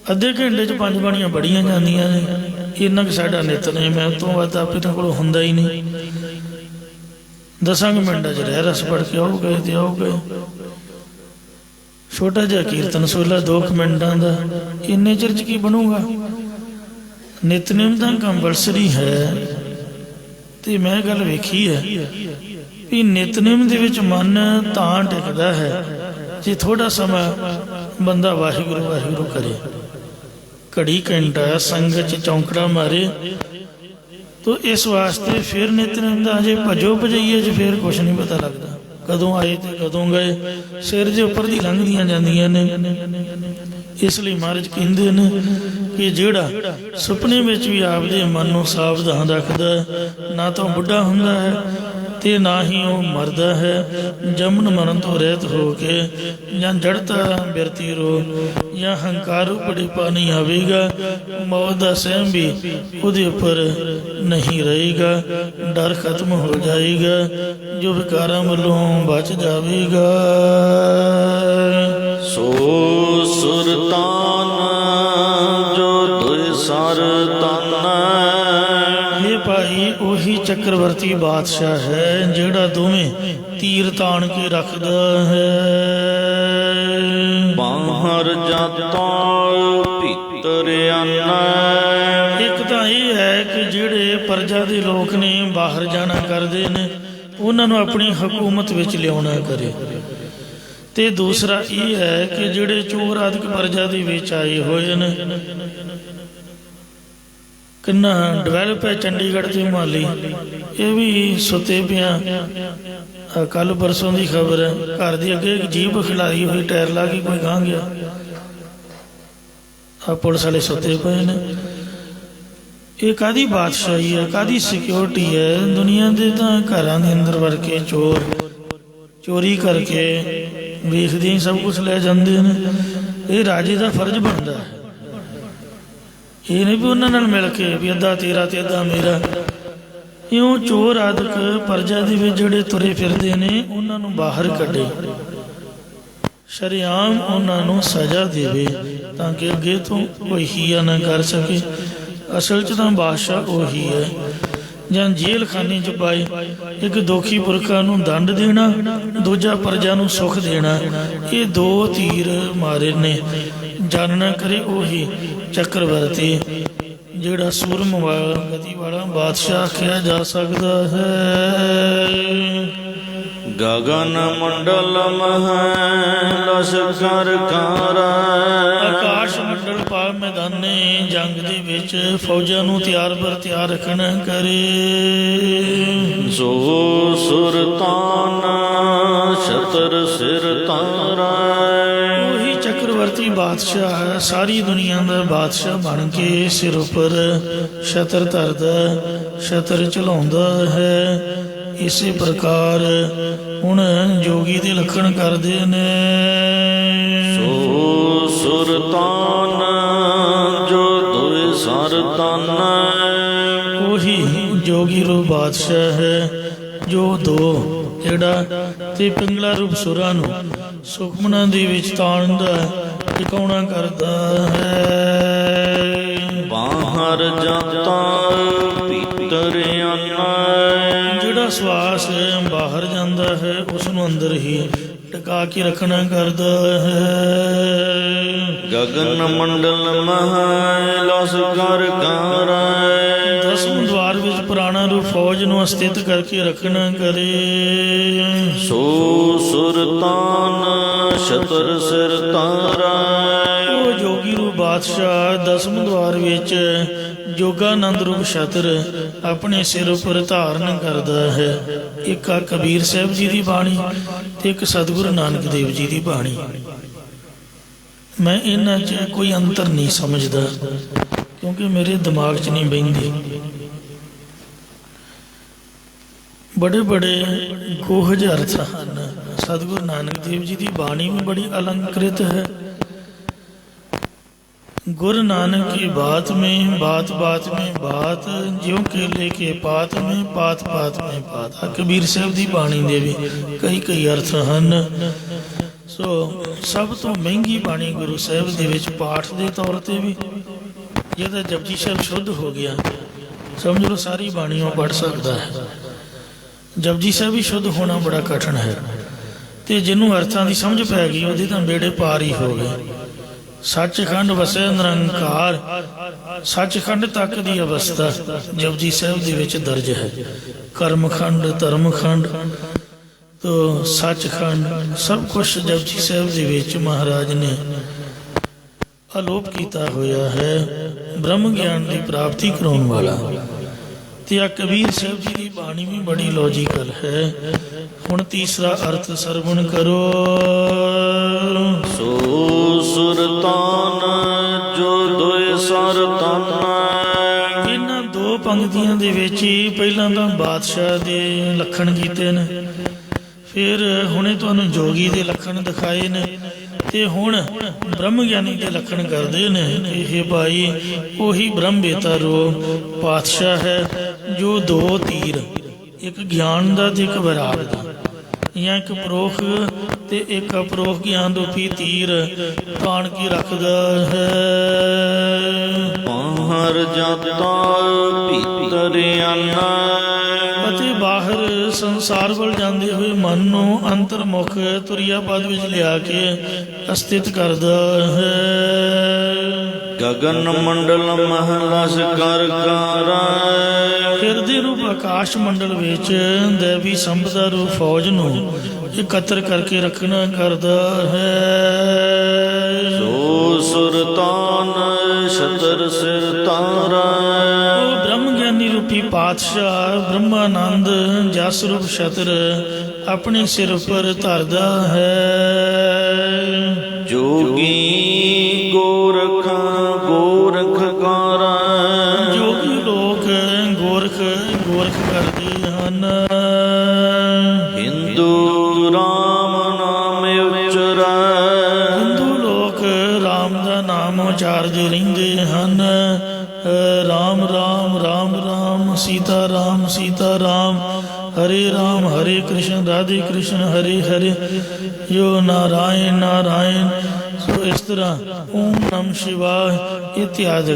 Speaker 1: ਅੱਧੇ ਘੰਟੇ 'ਚ 5 ਬਾਣੀਆਂ ਬੜੀਆਂ ਜਾਂਦੀਆਂ ਨੇ, ਇੰਨਾ ਕੁ ਸਾਡਾ ਨਿਤਨੇਮ ਹੈ, ਤੋਂ ਵੱਧ ਆਪਣੇ ਕੋਲ ਹੁੰਦਾ ਹੀ ਨਹੀਂ। 10 ਮਿੰਟਾਂ 'ਚ ਰਹਿ ਰਸ ਪੜ੍ਹ ਕੇ ਆਓ ਗਏ ਤੇ ਆਓ ਗਏ। ਛੋਟਾ ਜਿਹਾ ਕੀਰਤਨ ਸੋਲਾ 2 ਮਿੰਟਾਂ ਦਾ, ਇੰਨੇ ਚਿਰ 'ਚ ਕੀ ਬਣੂਗਾ। ਨਿਤਨੇਮ ਤਾਂ ਕੰਪਲਸਰੀ ਹੈ। ਤੇ ਮੈਂ ਗੱਲ ਵੇਖੀ ਹੈ ਵੀ ਨਿਤਨੇਮ ਦੇ ਵਿੱਚ ਮਨ ਤਾਂ ਟਿਕਦਾ ਹੈ ਜੇ ਥੋੜਾ ਸਮਾਂ ਬੰਦਾ ਵਾਹਿਗੁਰੂ ਵਾਹਿਗੁਰੂ ਕਰੇ, ਘੜੀ ਘੰਟਾ ਸੰਗਤ 'ਚ ਚੌਂਕੜਾ ਮਾਰੇ। ਤੋ ਇਸ ਵਾਸਤੇ ਫਿਰ ਨਿਤਨੇਮ ਦਾ ਜੇ ਭਜੋ ਭਜਾਈਏ 'ਚ ਫਿਰ ਕੁਛ ਨਹੀਂ ਪਤਾ ਲੱਗਦਾ, ਕਦੋਂ ਆਏ ਤੇ ਕਦੋਂ ਗਏ, ਸਿਰ ਦੇ ਉੱਪਰ ਦੀ ਲੰਘਦੀਆਂ ਜਾਂਦੀਆਂ ਨੇ। ਇਸ ਲਈ ਮਹਾਰਾਜ ਕਹਿੰਦੇ ਨੇ ਕਿ ਜਿਹੜਾ ਸੁਪਨੇ ਵਿੱਚ ਵੀ ਆਪਦੇ ਮਨ ਨੂੰ ਸਾਵਧਾਨ ਰੱਖਦਾ, ਨਾ ਤਾਂ ਬੁੱਢਾ ਹੁੰਦਾ ਹੈ ਤੇ ਨਾ ਹੀ ਉਹ ਮਰਦਾ ਹੈ। ਜੰਮਣ ਮਰਨ ਤੋਂ ਰਹਿਤ ਹੋ ਕੇ ਜਾਂ ਜੜਤਾ ਬਿਰਤੀ ਰੋਗ ਜਾਂ ਹੰਕਾਰ ਬੁਢੇਪਾ ਨਹੀਂ ਆਵੇਗਾ, ਮੌਤ ਦਾ ਸਹਿਮ ਵੀ ਉਹਦੇ ਉੱਪਰ ਨਹੀਂ ਰਹੇਗਾ, ਡਰ ਖਤਮ ਹੋ ਜਾਏਗਾ, ਜੋ ਵਿਕਾਰਾਂ ਵੱਲੋਂ ਬਚ ਜਾਵੇਗਾ।
Speaker 2: ਸੋ ਸੁਰਤਾਨ ਜੋ ਦੁਇ ਸਰ ਤਨ।
Speaker 1: ਇਹ ਭਾਈ ਉਹੀ ਚੱਕਰਵਰਤੀ ਬਾਦਸ਼ਾਹ ਹੈ ਜਿਹੜਾ ਦੋਵੇਂ ਤੀਰ ਤਾਣ ਕੇ ਰੱਖਦਾ ਹੈ।
Speaker 2: ਬਾਹਰ ਜਾਤਾ ਭੀਤਰ ਅੰਨ।
Speaker 1: ਇੱਕ ਤਾਂ ਇਹ ਹੈ ਕਿ ਜਿਹੜੇ ਪ੍ਰਜਾ ਦੇ ਲੋਕ ਨੇ ਬਾਹਰ ਜਾਣਾ ਕਰਦੇ ਨੇ, ਉਹਨਾਂ ਨੂੰ ਆਪਣੀ ਹਕੂਮਤ ਵਿੱਚ ਲਿਆਉਣਾ ਕਰੇ। ਤੇ ਦੂਸਰਾ ਇਹ ਹੈ ਕਿ ਜਿਹੜੇ ਚੋਰ ਆਦਿਕ ਪ੍ਰਜਾ ਦੇ ਵਿੱਚ ਆਏ ਹੋਏ ਨੇ, ਕਿੰਨਾ ਡਿਵੈਲਪ ਹੈ ਚੰਡੀਗੜ੍ਹ ਤੇ ਮੁਹਾਲੀ, ਇਹ ਵੀ ਸੁੱਤੇ ਪਿਆ। ਕੱਲ ਪਰਸੋਂ ਦੀ ਖਬਰ ਹੈ, ਘਰ ਦੇ ਅੱਗੇ ਇੱਕ ਜੀਪ ਖਿਲਾਰੀ ਹੋਈ, ਟਾਇਰ ਲਾ ਕੇ ਕੋਈ ਗਾਂਹ ਗਿਆ, ਆ ਪੁਲਿਸ ਵਾਲੇ ਸੁੱਤੇ ਪਏ ਨੇ। ਇਹ ਕਾਹਦੀ ਬਾਦਸ਼ਾਹੀ ਹੈ, ਕਾਹਦੀ ਸਿਕਿਉਰਿਟੀ ਹੈ। ਦੁਨੀਆ ਦੇ ਤਾਂ ਘਰਾਂ ਦੇ ਅੰਦਰ ਵੜ ਕੇ ਚੋਰ ਚੋਰੀ ਕਰਕੇ ਵੇਖਦੇ ਹੀ ਸਭ ਕੁਛ ਲੈ ਜਾਂਦੇ ਨੇ। ਇਹ ਰਾਜੇ ਦਾ ਫਰਜ਼ ਬਣਦਾ ਹੈ, ਇਹ ਨਹੀਂ ਵੀ ਉਹਨਾਂ ਨਾਲ ਮਿਲ ਕੇ ਵੀ ਅੱਧਾ ਤੇਰਾ ਤੇ ਅੱਧਾ ਮੇਰਾ। ਇਉਂ ਚੋਰ ਆਦਿਕ ਪ੍ਰਜਾ ਦੇ ਵਿੱਚ ਜਿਹੜੇ ਤੁਰੇ ਫਿਰਦੇ ਨੇ, ਉਹਨਾਂ ਨੂੰ ਬਾਹਰ ਕੱਢੇ, ਸ਼ਰੇਆਮ ਉਹਨਾਂ ਨੂੰ ਸਜ਼ਾ ਦੇਵੇ ਤਾਂ ਕਿ ਅੱਗੇ ਤੋਂ ਕੋਈ ਹੀਆ ਨਾ ਕਰ ਸਕੇ। ਅਸਲ 'ਚ ਤਾਂ ਬਾਦਸ਼ਾਹ ਉਹੀ ਹੈ। ਜਾਂ ਜੇਲ੍ਹ ਖਾਨੇ 'ਚ ਪਾਏ, ਇੱਕ ਦੋਖੀ ਪੁਰਖਾਂ ਨੂੰ ਦੰਡ ਦੇਣਾ, ਦੂਜਾ ਪ੍ਰਜਾ ਨੂੰ ਸੁੱਖ ਦੇਣਾ, ਇਹ 2 ਤੀਰ ਮਾਰੇ ਨੇ। ਜਾਣਨਾ ਕਰੇ ਉਹੀ ਚੱਕਰਵਰਤੀ ਜਿਹੜਾ ਸੂਰਮ ਵਾਲਾ ਗਤੀ ਵਾਲਾ ਬਾਦਸ਼ਾਹ ਆਖਿਆ ਜਾ ਸਕਦਾ ਹੈ।
Speaker 2: ਗਗਨ ਮੰਡਲ ਮਹਿ ਲਸ਼ਕਰ ਕਾਰੈ।
Speaker 1: ਆਕਾਸ਼ ਮੰਡਲ ਪਾ ਮੈਦਾਨੇ ਜੰਗ ਦੇ ਵਿੱਚ ਫੌਜਾਂ ਨੂੰ ਤਿਆਰ ਬਰ ਤਿਆਰ ਰੱਖਣਾ ਕਰੇ।
Speaker 2: ਸੋ ਸੁਰਤਾਨ ਛਤਰ ਸਿਰ ਤਾਰੈ।
Speaker 1: ਉਹੀ ਚੱਕਰਵਰਤੀ ਬਾਦਸ਼ਾਹ ਹੈ, ਸਾਰੀ ਦੁਨੀਆ ਦਾ ਬਾਦਸ਼ਾਹ ਬਣ ਕੇ ਸਿਰ ਉੱਪਰ ਛਤਰ ਧਰਦਾ, ਛਤਰ ਚਲਾਉਂਦਾ ਹੈ। ਇਸੇ ਪ੍ਰਕਾਰ ਹੁਣ ਜੋਗੀ ਦੇ ਲੱਖਣ ਕਰਦੇ ਨੇ।
Speaker 2: ਸੋ ਸੁਰਤਾਨ ਜੋ ਦੋਇ ਸਰ ਤਾਨੈ।
Speaker 1: ਉਹੀ ਜੋਗੀ ਰੂਪ ਬਾਦਸ਼ਾਹ ਹੈ ਜੋ ਦੋ ਜਿਹੜਾ ਤੇ ਪਿੰਗਲਾ ਰੂਪ ਸੁਰਾਂ ਨੂੰ ਸੁਖਮਨਾਂ ਦੇ ਵਿੱਚ ਤਾਣਦਾ ਟਿਕਾਉਣਾ ਕਰਦਾ ਹੈ।
Speaker 2: ਬਾਹਰ ਜਾਤਾ ਭੀਤਰ ਆਨੈ।
Speaker 1: ਜਿਹੜਾ ਸਵਾਸ ਬਾਹਰ ਜਾਂਦਾ ਹੈ ਉਸ ਨੂੰ ਅੰਦਰ ਹੀ ਟਿਕਾ ਕੇ ਰੱਖਣਾ ਕਰਦਾ ਹੈ।
Speaker 2: ਗਗਨ ਮੰਡਲ ਮਹਿ ਲਸ਼ਕਰ ਕਾਰੈ।
Speaker 1: ਦਸਮ ਦੁਆਰ ਵਿੱਚ ਪੁਰਾਣਾ ਰੂਪ ਫੌਜ ਨੂੰ ਸਥਿਤ ਕਰਕੇ ਰੱਖਣਾ ਕਰੇ।
Speaker 2: ਸੋ ਸੁਰਤਾਨ ਛਤਰ ਸਿਰ ਤਾਰੈ।
Speaker 1: ਉਹ ਜੋਗੀ ਰੂਪ ਬਾਦਸ਼ਾਹ ਦਸਮ ਦੁਆਰ ਵਿੱਚ ਜੋਗਾਨੰਦ ਰੂਪ ਛਤਰ ਆਪਣੇ ਸਿਰ ਉੱਪਰ ਧਾਰਨ ਕਰਦਾ ਹੈ। ਇੱਕ ਆ ਕਬੀਰ ਸਾਹਿਬ ਜੀ ਦੀ ਬਾਣੀ ਤੇ ਇੱਕ ਸਤਿਗੁਰੂ ਨਾਨਕ ਦੇਵ ਜੀ ਦੀ ਬਾਣੀ। ਮੈਂ ਇਹਨਾਂ 'ਚ ਕੋਈ ਅੰਤਰ ਨਹੀਂ ਸਮਝਦਾ ਕਿਉਂਕਿ ਮੇਰੇ ਦਿਮਾਗ 'ਚ ਨਹੀਂ ਬਹਿੰਦੀ। ਬੜੇ ਬੜੇ ਗੋਹਜ ਅਰਥ ਹਨ। ਸਤਿਗੁਰੂ ਨਾਨਕ ਦੇਵ ਜੀ ਦੀ ਬਾਣੀ ਵੀ ਬੜੀ ਅਲੰਕ੍ਰਿਤ ਹੈ। गुरु नानक की बात में बात बात में बात, ज्यों केले के पात में पात पात में पात। कबीर साहब की बाणी दे भी कई कई अर्थ हैं। सो सब तो महंगी बाणी गुरु साहब दे विच पाठ के तौर पर भी जो जपजी साहब शुद्ध हो गया समझ लो सारी बाणी वो पढ़ सकता है। जपजी साहब भी शुद्ध होना बड़ा कठिन है तो जिन्होंने अर्थां की समझ पै गई वो तो बेड़े पार ही हो गए। सचखंड वसै निरंकार, सचखंड तक की अवस्था जपजी साहब दे विच दर्ज है। कर्मखंड धर्मखंड तो सचखंड सब कुछ जपजी साहब दे विच महाराज ने अलोप किया होया है। ब्रह्म ज्ञान की प्राप्ति कराने वाला ते आ कबीर साहब जी की बाणी भी बड़ी लॉजिकल है। हुण तीसरा अर्थ सरवण करो।
Speaker 2: सो सुरतान जो दोए सर तानੈ।
Speaker 1: इन्हां दो पंक्तियां दे विच ही पहलां तां बादशाह दे लक्षण कीते ने, फिर हुणे तुहानूं जोगी दे लक्षण दिखाए ने ते हुण ब्रह्म ज्ञानी के लक्षण करते ने। ये भाई वही ब्रह्म बेता रूप पातशाह है जो दो तीर, एक ज्ञान का ते एक वैराग का, या एक परोख ते एक अपरोख ज्ञान रूपी तीर तान के रखदा है।
Speaker 2: बाहर जाता भीतर आना।
Speaker 1: ਅਤੇ ਬਾਹਰ ਸੰਸਾਰ ਵੱਲ ਜਾਂਦੇ ਹੋਏ ਮਨ ਨੂੰ ਅੰਤਰਮੁਖ ਤੁਰਿਆ ਪਦ ਵਿੱਚ ਲਿਆ ਕੇ ਅਸਥਿਤ ਕਰਦਾ ਹੈ।
Speaker 2: ਗਗਨ ਮੰਡਲ ਮਹਿਲਾ ਸ਼ਕਰ ਕਾਰੈ।
Speaker 1: ਹਿਰਦੇ ਰੂਪ ਆਕਾਸ਼ ਮੰਡਲ ਵਿੱਚ ਦੇਵੀ ਸੰਪਦਾ ਰੂਪ ਫੌਜ ਨੂੰ ਇਕੱਤਰ ਕਰਕੇ ਰੱਖਣਾ ਕਰਦਾ ਹੈ।
Speaker 2: ਸੋ ਸੁਰਤਾਨ ਛਤਰ ਸਿਰ ਤਾਰੈ।
Speaker 1: ब्रह्म ज्ञानी रूपी पातशाह ब्रह्मानंद जस रूप छत्र अपने सिर पर धरदा है।
Speaker 2: जोगी गोरख गोरख कारा।
Speaker 1: जोगी लोग गोरख गोरख करते हैं।
Speaker 2: हिंदू राम नाम उचरै।
Speaker 1: हिंदू लोग राम का नाम उचारते रहंदे हन। राम राम राम राम सीता राम हरे कृष्ण राधे कृष्ण हरे हरे जो नारायण नारायण। सो इस तरह ओम नम शिवाय इत्यादि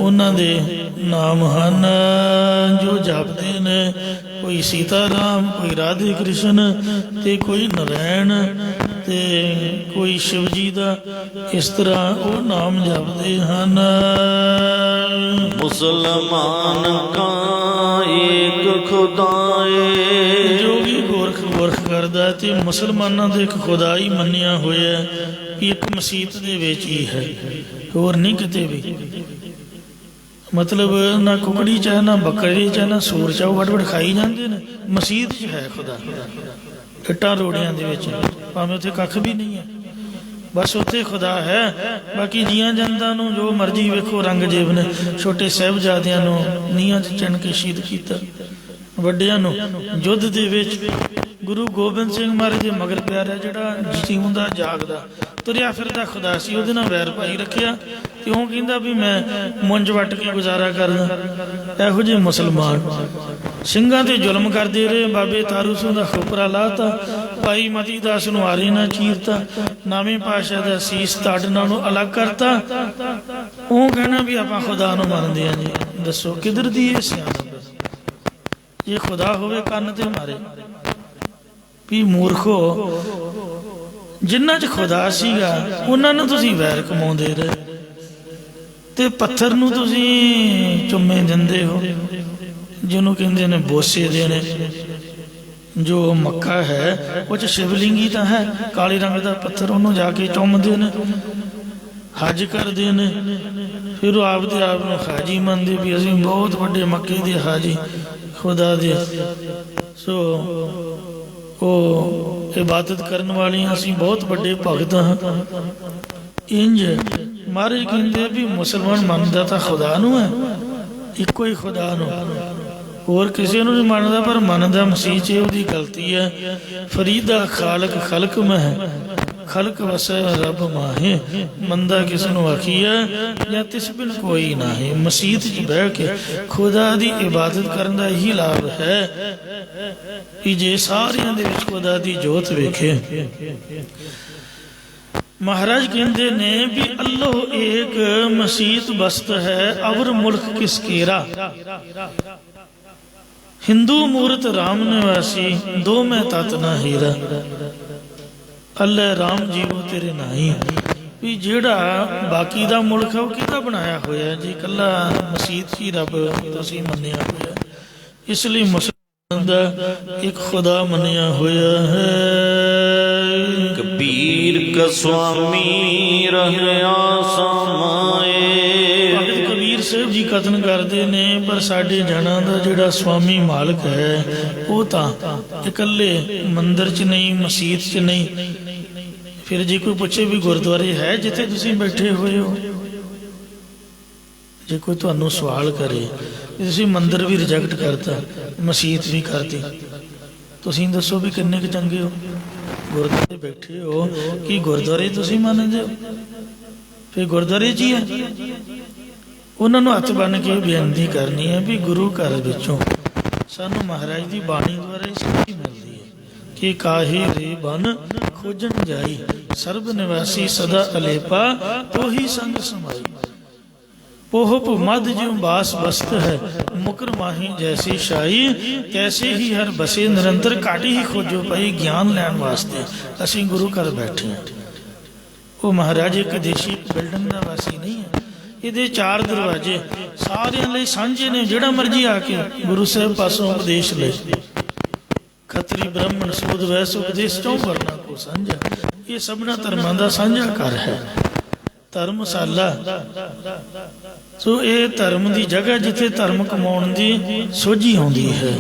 Speaker 1: उन्हां दे नाम हैं जो जपते ने। कोई सीता राम, कोई राधे कृष्ण ते कोई नारायण ते कोई शिव जी का, इस तरह वो नाम जपते हैं।
Speaker 2: मुसलमान का एक खुदाए।
Speaker 1: जो भी गोरख गोरख ਕਰਦਾ ਤੇ ਮੁਸਲਮਾਨਾਂ ਦਾ ਇੱਕ ਖੁਦਾ ਹੀ ਮੰਨਿਆ ਹੋਇਆ ਕਿ ਇੱਕ ਮਸੀਤ ਦੇ ਵਿੱਚ ਹੀ ਹੈ, ਹੋਰ ਨਹੀਂ ਕਿਤੇ ਵੀ। ਮਤਲਬ ਨਾ ਕੁਕੜੀ ਚ ਹੈ, ਨਾ ਬੱਕਰੀ ਚ ਹੈ, ਨਾ ਸੂਰ ਚ, ਉਹ ਵੱਡ ਵੱਡ ਖਾਈ ਜਾਂਦੇ ਨੇ। ਮਸੀਤ 'ਚ ਹੈ ਖੁਦਾ, ਇੱਟਾਂ ਰੋੜਿਆਂ ਦੇ ਵਿੱਚ, ਭਾਵੇਂ ਉੱਥੇ ਕੱਖ ਵੀ ਨਹੀਂ ਹੈ, ਬਸ ਉੱਥੇ ਖੁਦਾ ਹੈ। ਬਾਕੀ ਜੀਆਂ ਜਨਤਾ ਨੂੰ ਜੋ ਮਰਜ਼ੀ ਵੇਖੋ ਰੰਗ ਜੇਬ ਨੇ। ਛੋਟੇ ਸਾਹਿਬਜ਼ਾਦਿਆਂ ਨੂੰ ਨੀਹਾਂ 'ਚ ਚਿਣ ਕੇ ਸ਼ਹੀਦ ਕੀਤਾ, ਵੱਡਿਆਂ ਨੂੰ ਯੁੱਧ ਦੇ ਵਿੱਚ। ਗੁਰੂ ਗੋਬਿੰਦ ਸਿੰਘ ਮਹਾਰਾਜ ਦੇ ਮਗਰ ਪਿਆਰਿਆ ਜਿਹੜਾ ਜਿਉਂਦਾ ਜਾਗਦਾ ਤੁਰਿਆ ਫਿਰਦਾ ਖੁਦਾ ਸੀ, ਉਹਦੇ ਨਾਲ ਵੈਰ ਭਾਈ ਰੱਖਿਆ ਤੇ ਉਹ ਕਹਿੰਦਾ ਵੀ ਮੈਂ ਮੁੰਜ ਵੱਟ ਕੇ ਗੁਜ਼ਾਰਾ ਕਰਦਾ। ਇਹੋ ਜਿਹੇ ਮੁਸਲਮਾਨ ਸਿੰਘਾਂ ਤੇ ਜ਼ੁਲਮ ਕਰਦੇ ਰਹੇ। ਬਾਬੇ ਤਾਰੂ ਸਿੰਘ ਦਾ ਖੋਪਰਾ ਲਾਤਾ, ਭਾਈ ਮਤੀ ਦਾਸ ਨੂੰ ਆਰੇ ਨਾਲ ਚੀਰਤਾ, ਨਾਵੇਂ ਪਾਤਸ਼ਾਹ ਦਾ ਸੀਸ ਤਾੜਨਾ ਨੂੰ ਅਲੱਗ ਕਰਤਾ। ਉਹ ਕਹਿਣਾ ਵੀ ਆਪਾਂ ਖੁਦਾ ਨੂੰ ਮੰਨਦੇ ਹਾਂ ਜੀ। ਦੱਸੋ ਕਿੱਧਰ ਦੀ ਇਹ ਸਿਆਣਪ? ਜੇ ਖੁਦਾ ਹੋਵੇ ਕੰਨ ਤੇ ਮਾਰੇ ਵੀ ਮੂਰਖੋ, ਜਿਨ੍ਹਾਂ 'ਚ ਖੁਦਾ ਸੀਗਾ ਉਹਨਾਂ ਨੂੰ ਤੁਸੀਂ ਵੈਰ ਕਮਾਉਂਦੇ ਰਹੇ ਤੇ ਪੱਥਰ ਨੂੰ ਤੁਸੀਂ ਚੁੰਮੇ ਦਿੰਦੇ ਹੋ, ਜਿਹਨੂੰ ਕਹਿੰਦੇ ਨੇ ਬੋਸੇ ਦੇਣੇ। ਜੋ ਮੱਕਾ ਹੈ ਉਹ 'ਚ ਸ਼ਿਵਲਿੰਗੀ ਤਾਂ ਹੈ, ਕਾਲੇ ਰੰਗ ਦਾ ਪੱਥਰ, ਉਹਨੂੰ ਜਾ ਕੇ ਚੁੰਮਦੇ ਨੇ, ਹਜ ਕਰਦੇ ਨੇ। ਫਿਰ ਉਹ ਆਪਦੇ ਆਪ ਨੂੰ ਹਾਜੀ ਮੰਨਦੇ ਵੀ ਅਸੀਂ ਬਹੁਤ ਵੱਡੇ ਮੱਕੇ ਦੇ ਹਾਜੀ ਖੁਦਾ ਦੇ। ਸੋ ਉਹ ਇਬਾਦਤ ਕਰਨ ਵਾਲੇ ਅਸੀਂ ਬਹੁਤ ਵੱਡੇ ਭਗਤ ਹਾਂ। ਇੰਜ ਮਹਾਰਾਜ ਕਹਿੰਦੇ ਵੀ ਮੁਸਲਮਾਨ ਮੰਨਦਾ ਤਾਂ ਖੁਦਾ ਨੂੰ ਹੈ, ਇੱਕੋ ਹੀ ਖੁਦਾ ਨੂੰ, ਹੋਰ ਕਿਸੇ ਨੂੰ ਨਹੀਂ ਮੰਨਦਾ। ਪਰ ਮੰਨਦਾ ਮਸੀਹ 'ਚ, ਉਹਦੀ ਗਲਤੀ ਹੈ। ਫਰੀਦਾ ਖਾਲਕ ਖਲਕ ਮਹਿ, ਖਲਕ ਵਸੈ ਰੱਬ ਮਾਹੇ। ਮੰਦਾ ਕਿਸ ਨੂੰ ਆਖੀ ਹੈ ਜਾਂ ਤਿਸ ਬਿਨ ਕੋਈ ਨਾ ਹੈ। ਮਸੀਤ 'ਚ ਬਹਿ ਕੇ ਖੁਦਾ ਦੀ ਇਬਾਦਤ ਕਰਨ ਦਾ ਇਹੀ ਲਾਭ ਹੈ ਕਿ ਜੇ ਸਾਰਿਆਂ ਦੇ ਵਿੱਚ ਖੁਦਾ ਦੀ ਜੋਤ ਵੇਖੇ। महाराज कहते ने भी अल्लाह एक मसीत बस्त है अवर मुल्क किस केरा। हिंदू मूर्त राम निवासी दो में तत ना हीरा। अल्लाह राम जीवो तेरे नाही। भी जेड़ा बाकी दा मुल्क है वो किहदा बनाया होया जी, कल्ला मसीत ही रब तुसीं मन्निया होया। इसलिए मुसलमान दा एक खुदा मन्निया होया है।
Speaker 2: कबीर का स्वामी रहया समाए।
Speaker 1: भगत कबीर साहब जी कथन करते ने पर साडे जनां दा जिहड़ा स्वामी मालक है वो तां इकल्ले मंदिर च नहीं, मसीत च नहीं। फिर जे कोई पूछे भी गुरुद्वारे है जिथे तुसीं बैठे हुए हो, जे कोई तुहानूं सवाल करे तुसीं मंदिर भी रिजैक्ट करता, मसीत भी करती, तुसीं दसो भी किन्ने क चंगे हो। गुरुद्वारे बैठे हो कि गुरुद्वारे तुसीं मनदे हो, फिर गुरुद्वारे जी है। उन्होंने हथ बन के बेनती करनी है भी गुरु घर विचों सानू महाराज की बाणी द्वारा समझ मिलती है कि काहे रे बन खोजन जाई, सर्ब निवासी सदा अलेपा तो ही संग समाई। पोहप मद ज्यों बास बस्त है मुकर माही जैसी शाही, कैसे ही हर बसे निरंतर काटी ही खोजो पाई ज्ञान लैन वास्ते। असी गुरु घर बैठे हैं। वो महाराज एक देशी बिल्डिंग का वासी नहीं है, ये चार दरवाजे सारिਆਂ ਲਈ ਸਾਂਝੇ ने, ਜਿਹੜਾ मर्जी आके गुरु साहब पासों उपदेश ले। खत्री ब्राह्मण सूद वैस उपदेश चौं वरना को साझा। ये सबना धर्मां दा साझा घर है, धर्मशाला। सो ये धर्म की जगह जिथे धर्म कमाउण दी सोझी आउंदी है,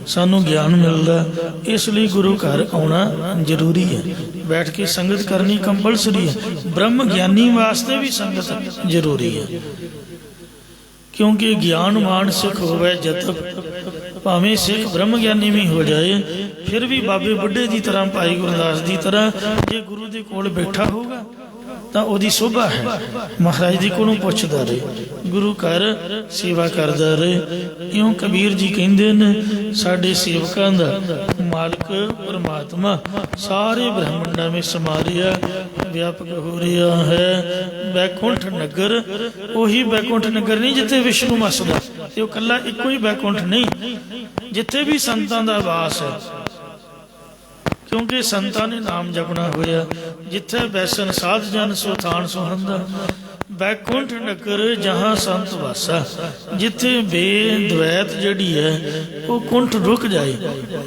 Speaker 1: सानू ज्ञान मिलदा। इसलिए गुरु घर आउणा जरूरी है, बैठ के संगत करनी कंपलसरी है। ब्रह्म ज्ञानी वास्ते भी संगत जरूरी है, क्योंकि ज्ञानवान सिख होवे जतब, भावें सिख ब्रह्म ज्ञानी भी हो जाए फिर भी बाबे बुढ़े की तरह, भाई गुरदास की तरह जे गुरु के कोल बैठा होगा तो ਉਹਦੀ शोभा है। महाराज जी को पुछदा रहे, गुरु घर सेवा करदा रहे। इउं कबीर जी कहंदे ने साडे सेवकां दा मालिक परमात्मा सारे ब्रह्मंडां में समा रहा, व्यापक हो रहा है। बैकुंठ नगर उही बैकुंठ नगर नहीं जिथे विष्णु वसदा, ते ओह कल्ला इक्को ही बैकुंठ नहीं, जिथे भी संतां दा वास है, क्योंकि संतां ने नाम जपना होया। जिथे बैसन साध जन सो थान सुहंदा, ਬੈਕੁੰਠ ਨਗਰ ਜਹਾਂ ਸੰਤ ਵਾਸਾ, ਜਿੱਥੇ ਬੇਦਵੈਤ ਜਿਹੜੀ ਹੈ ਉਹ ਕੁੰਠ ਰੁਕ ਜਾਏ,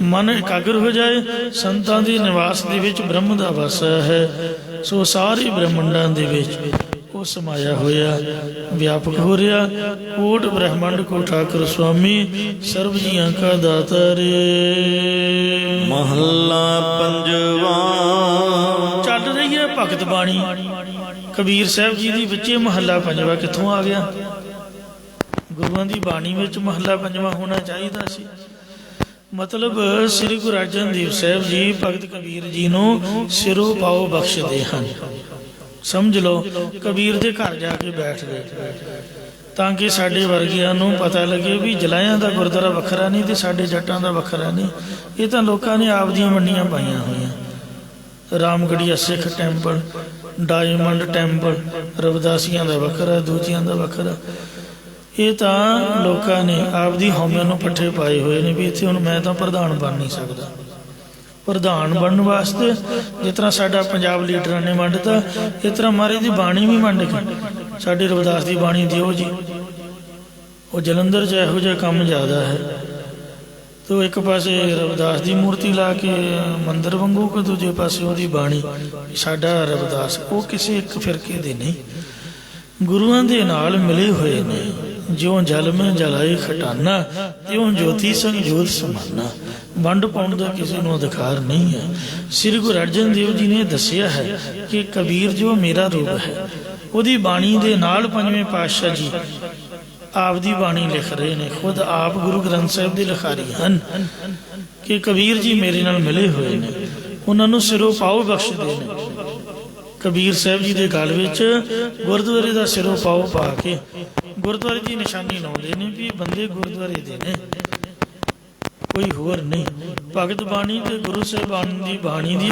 Speaker 1: ਮਨ ਇਕਾਗਰ ਹੋ ਜਾਏ। ਸੰਤਾਂ ਦੇ ਨਿਵਾਸ ਦੇ ਵਿੱਚ ਬ੍ਰਹਮ ਦਾ ਵਾਸਾ ਹੈ। ਸੋ ਸਾਰੇ ਬ੍ਰਹਮੰਡਾਂ ਦੇ ਵਿੱਚ ਉਹ ਸਮਾਇਆ ਹੋਇਆ, ਵਿਆਪਕ ਹੋ ਰਿਹਾ। ਕੋਟ ਬ੍ਰਹਮੰਡ ਕੋ ਠਾਕੁਰ ਸੁਆਮੀ, ਸਰਬ ਜੀਆਂ ਕਾ ਦਾਤਾ ਰੇ।
Speaker 2: ਮਹੱਲਾ ਪੰਜਵਾ।
Speaker 1: ਚੱਲ ਰਹੀ ਹੈ ਭਗਤ ਬਾਣੀ ਕਬੀਰ ਸਾਹਿਬ ਜੀ ਦੀ ਵਿੱਚੇ ਮਹੱਲਾ ਪੰਜਵਾ ਕਿੱਥੋਂ ਆ ਗਿਆ? ਗੁਰੂਆਂ ਦੀ ਬਾਣੀ ਵਿੱਚ ਮਹੱਲਾ ਪੰਜਵਾ ਹੋਣਾ ਚਾਹੀਦਾ ਸੀ। ਮਤਲਬ ਸ੍ਰੀ ਗੁਰੂ ਅਰਜਨ ਦੇਵ ਸਾਹਿਬ ਜੀ ਭਗਤ ਕਬੀਰ ਜੀ ਨੂੰ ਸਿਰੋਂ ਪਾਓ ਬਖਸ਼ਦੇ ਹਨ। ਸਮਝ ਲਓ, ਕਬੀਰ ਦੇ ਘਰ ਜਾ ਕੇ ਬੈਠ ਗਏ ਤਾਂ ਕਿ ਸਾਡੇ ਵਰਗਿਆਂ ਨੂੰ ਪਤਾ ਲੱਗੇ ਵੀ ਜਲਾਇਆਂ ਦਾ ਗੁਰਦੁਆਰਾ ਵੱਖਰਾ ਨਹੀਂ ਤੇ ਸਾਡੇ ਜੱਟਾਂ ਦਾ ਵੱਖਰਾ ਨਹੀਂ। ਇਹ ਤਾਂ ਲੋਕਾਂ ਨੇ ਆਪਦੀਆਂ ਮੰਡੀਆਂ ਪਾਈਆਂ ਹੋਈਆਂ। ਰਾਮਗੜੀਆ ਸਿੱਖ ਟੈਂਪਲ, ਡਾਇਮੰਡ ਟੈਂਪਲ, ਰਵਿਦਾਸੀਆਂ ਦਾ ਵੱਖਰਾ, ਦੂਜਿਆਂ ਦਾ ਵੱਖਰਾ। ਇਹ ਤਾਂ ਲੋਕਾਂ ਨੇ ਆਪਦੀ ਹਉਮੈ ਨੂੰ ਪੱਠੇ ਪਾਏ ਹੋਏ ਨੇ ਵੀ ਇੱਥੇ ਹੁਣ ਮੈਂ ਤਾਂ ਪ੍ਰਧਾਨ ਬਣ ਨਹੀਂ ਸਕਦਾ। ਪ੍ਰਧਾਨ ਬਣਨ ਵਾਸਤੇ ਜਿਸ ਤਰ੍ਹਾਂ ਸਾਡਾ ਪੰਜਾਬ ਲੀਡਰਾਂ ਨੇ ਵੰਡਤਾ, ਇਸ ਤਰ੍ਹਾਂ ਮਹਾਰਾਜ ਦੀ ਬਾਣੀ ਵੀ ਵੰਡ ਕੇ ਸਾਡੇ ਰਵਿਦਾਸ ਦੀ ਬਾਣੀ ਦਿਓ ਜੀ। ਉਹ ਜਲੰਧਰ 'ਚ ਇਹੋ ਜਿਹਾ ਕੰਮ ਜ਼ਿਆਦਾ ਹੈ। ਤੋ ਇੱਕ ਪਾਸੇ ਰਵਿਦਾਸ ਦੀ ਮੂਰਤੀ ਲਾ ਕੇ ਮੰਦਰ ਵਾਂਗੂ ਕਿ ਦੂਜੇ ਪਾਸੇ ਉਹਦੀ ਬਾਣੀ। ਸਾਡਾ ਰਵਿਦਾਸ ਉਹ ਕਿਸੇ ਇੱਕ ਫਿਰਕੇ ਦੇ ਨਹੀਂ, ਗੁਰੂਆਂ ਦੇ ਨਾਲ ਮਿਲੇ ਹੋਏ ਨੇ। ਜਿਉਂ ਜਲ ਮੈਂ ਜਲਾਏ ਖਟਾਨਾ, ਤਿਉਂ ਜੋਤੀ ਸੰਗ ਜੋਤ ਸਮਾਨਾ। ਵੰਡ ਪਾਉਣ ਦਾ ਕਿਸੇ ਨੂੰ ਅਧਿਕਾਰ ਨਹੀਂ ਹੈ। ਸ੍ਰੀ ਗੁਰੂ ਅਰਜਨ ਦੇਵ ਜੀ ਨੇ ਦੱਸਿਆ ਹੈ ਕਿ ਕਬੀਰ ਜੋ ਮੇਰਾ ਰੂਪ ਹੈ, ਉਹਦੀ ਬਾਣੀ ਦੇ ਨਾਲ ਪੰਜਵੇਂ ਪਾਤਸ਼ਾਹ ਜੀ ਆਪਦੀ ਬਾਣੀ ਲਿਖ ਰਹੇ ਨੇ। ਖੁਦ ਆਪ ਗੁਰੂ ਗ੍ਰੰਥ ਸਾਹਿਬ ਦੇ ਲਿਖਾਰੀ ਹਨ ਕਿ ਕਬੀਰ ਜੀ ਮੇਰੇ ਨਾਲ ਮਿਲੇ ਹੋਏ ਨੇ, ਉਹਨਾਂ ਨੂੰ ਸਿਰੋਂ ਪਾਓ ਬਖਸ਼ਦੇ ਨੇ। ਕਬੀਰ ਸਾਹਿਬ ਜੀ ਦੇ ਗਲ ਵਿੱਚ ਗੁਰਦੁਆਰੇ ਦਾ ਸਿਰੋਂ ਪਾਓ ਪਾ ਕੇ ਗੁਰਦੁਆਰੇ ਦੀ ਨਿਸ਼ਾਨੀ ਲਾਉਂਦੇ ਨੇ ਵੀ ਬੰਦੇ ਗੁਰਦੁਆਰੇ ਦੇ ਨੇ, ਕੋਈ ਹੋਰ ਨਹੀਂ। ਭਗਤ ਬਾਣੀ ਤੇ ਗੁਰੂ ਸਾਹਿਬਾਨ ਦੀ ਬਾਣੀ ਦੀ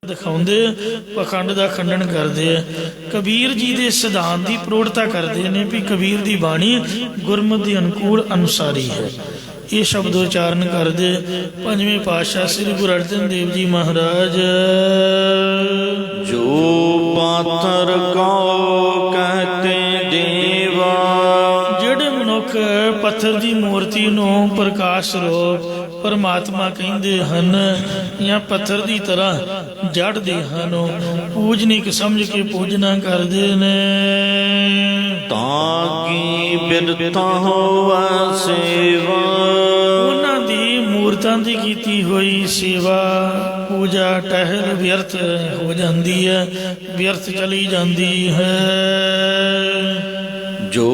Speaker 1: ਦਿਖਾਉਂਦੇ, ਪਖੰਡ ਦਾ ਖੰਡਨ ਕਰਦੇ ਆ। ਕਬੀਰ ਜੀ ਦੇ ਸਿਧਾਂਤ ਦੀ ਪ੍ਰੋੜਤਾ ਕਰਦੇ ਨੇ ਵੀ ਕਬੀਰ ਦੀ ਬਾਣੀ ਗੁਰਮਤਿ ਦੇ ਅਨੁਕੂਲ ਅਨੁਸਾਰੀ ਹੈ। ਇਹ ਸ਼ਬਦ ਉਚਾਰਨ ਕਰਦੇ ਪੰਜਵੇਂ ਪਾਤਸ਼ਾਹ ਸ੍ਰੀ ਗੁਰੂ ਅਰਜਨ ਦੇਵ ਜੀ ਮਹਾਰਾਜ।
Speaker 2: ਜੋ ਪਾਤਰ ਕਉ ਕਹਤੇ ਦੇਵਾ।
Speaker 1: ਜਿਹੜੇ ਮਨੁੱਖ ਪੱਥਰ ਦੀ ਮੂਰਤੀ ਨੂੰ ਪ੍ਰਕਾਸ਼ ਸਰੂਪ ਪਰਮਾਤਮਾ ਕਹਿੰਦੇ ਹਨ ਜਾਂ ਪੱਥਰ ਦੀ ਤਰ੍ਹਾਂ ਜੜਦੇ ਹਨ, ਪੂਜਨੀਕ ਸਮਝ ਕੇ ਪੂਜਨਾ ਕਰਦੇ ਨੇ।
Speaker 2: ਤਾਂ ਕੀ ਬਿਰਤਾ ਹੋਵੈ ਸੇਵਾ।
Speaker 1: ਉਹਨਾਂ ਦੀ ਮੂਰਤਾਂ ਦੀ ਕੀਤੀ ਹੋਈ ਸੇਵਾ ਪੂਜਾ ਟਹਿਲ ਵਿਅਰਥ ਹੋ ਜਾਂਦੀ ਹੈ, ਵਿਅਰਥ ਚਲੀ ਜਾਂਦੀ ਹੈ।
Speaker 2: ਜੋ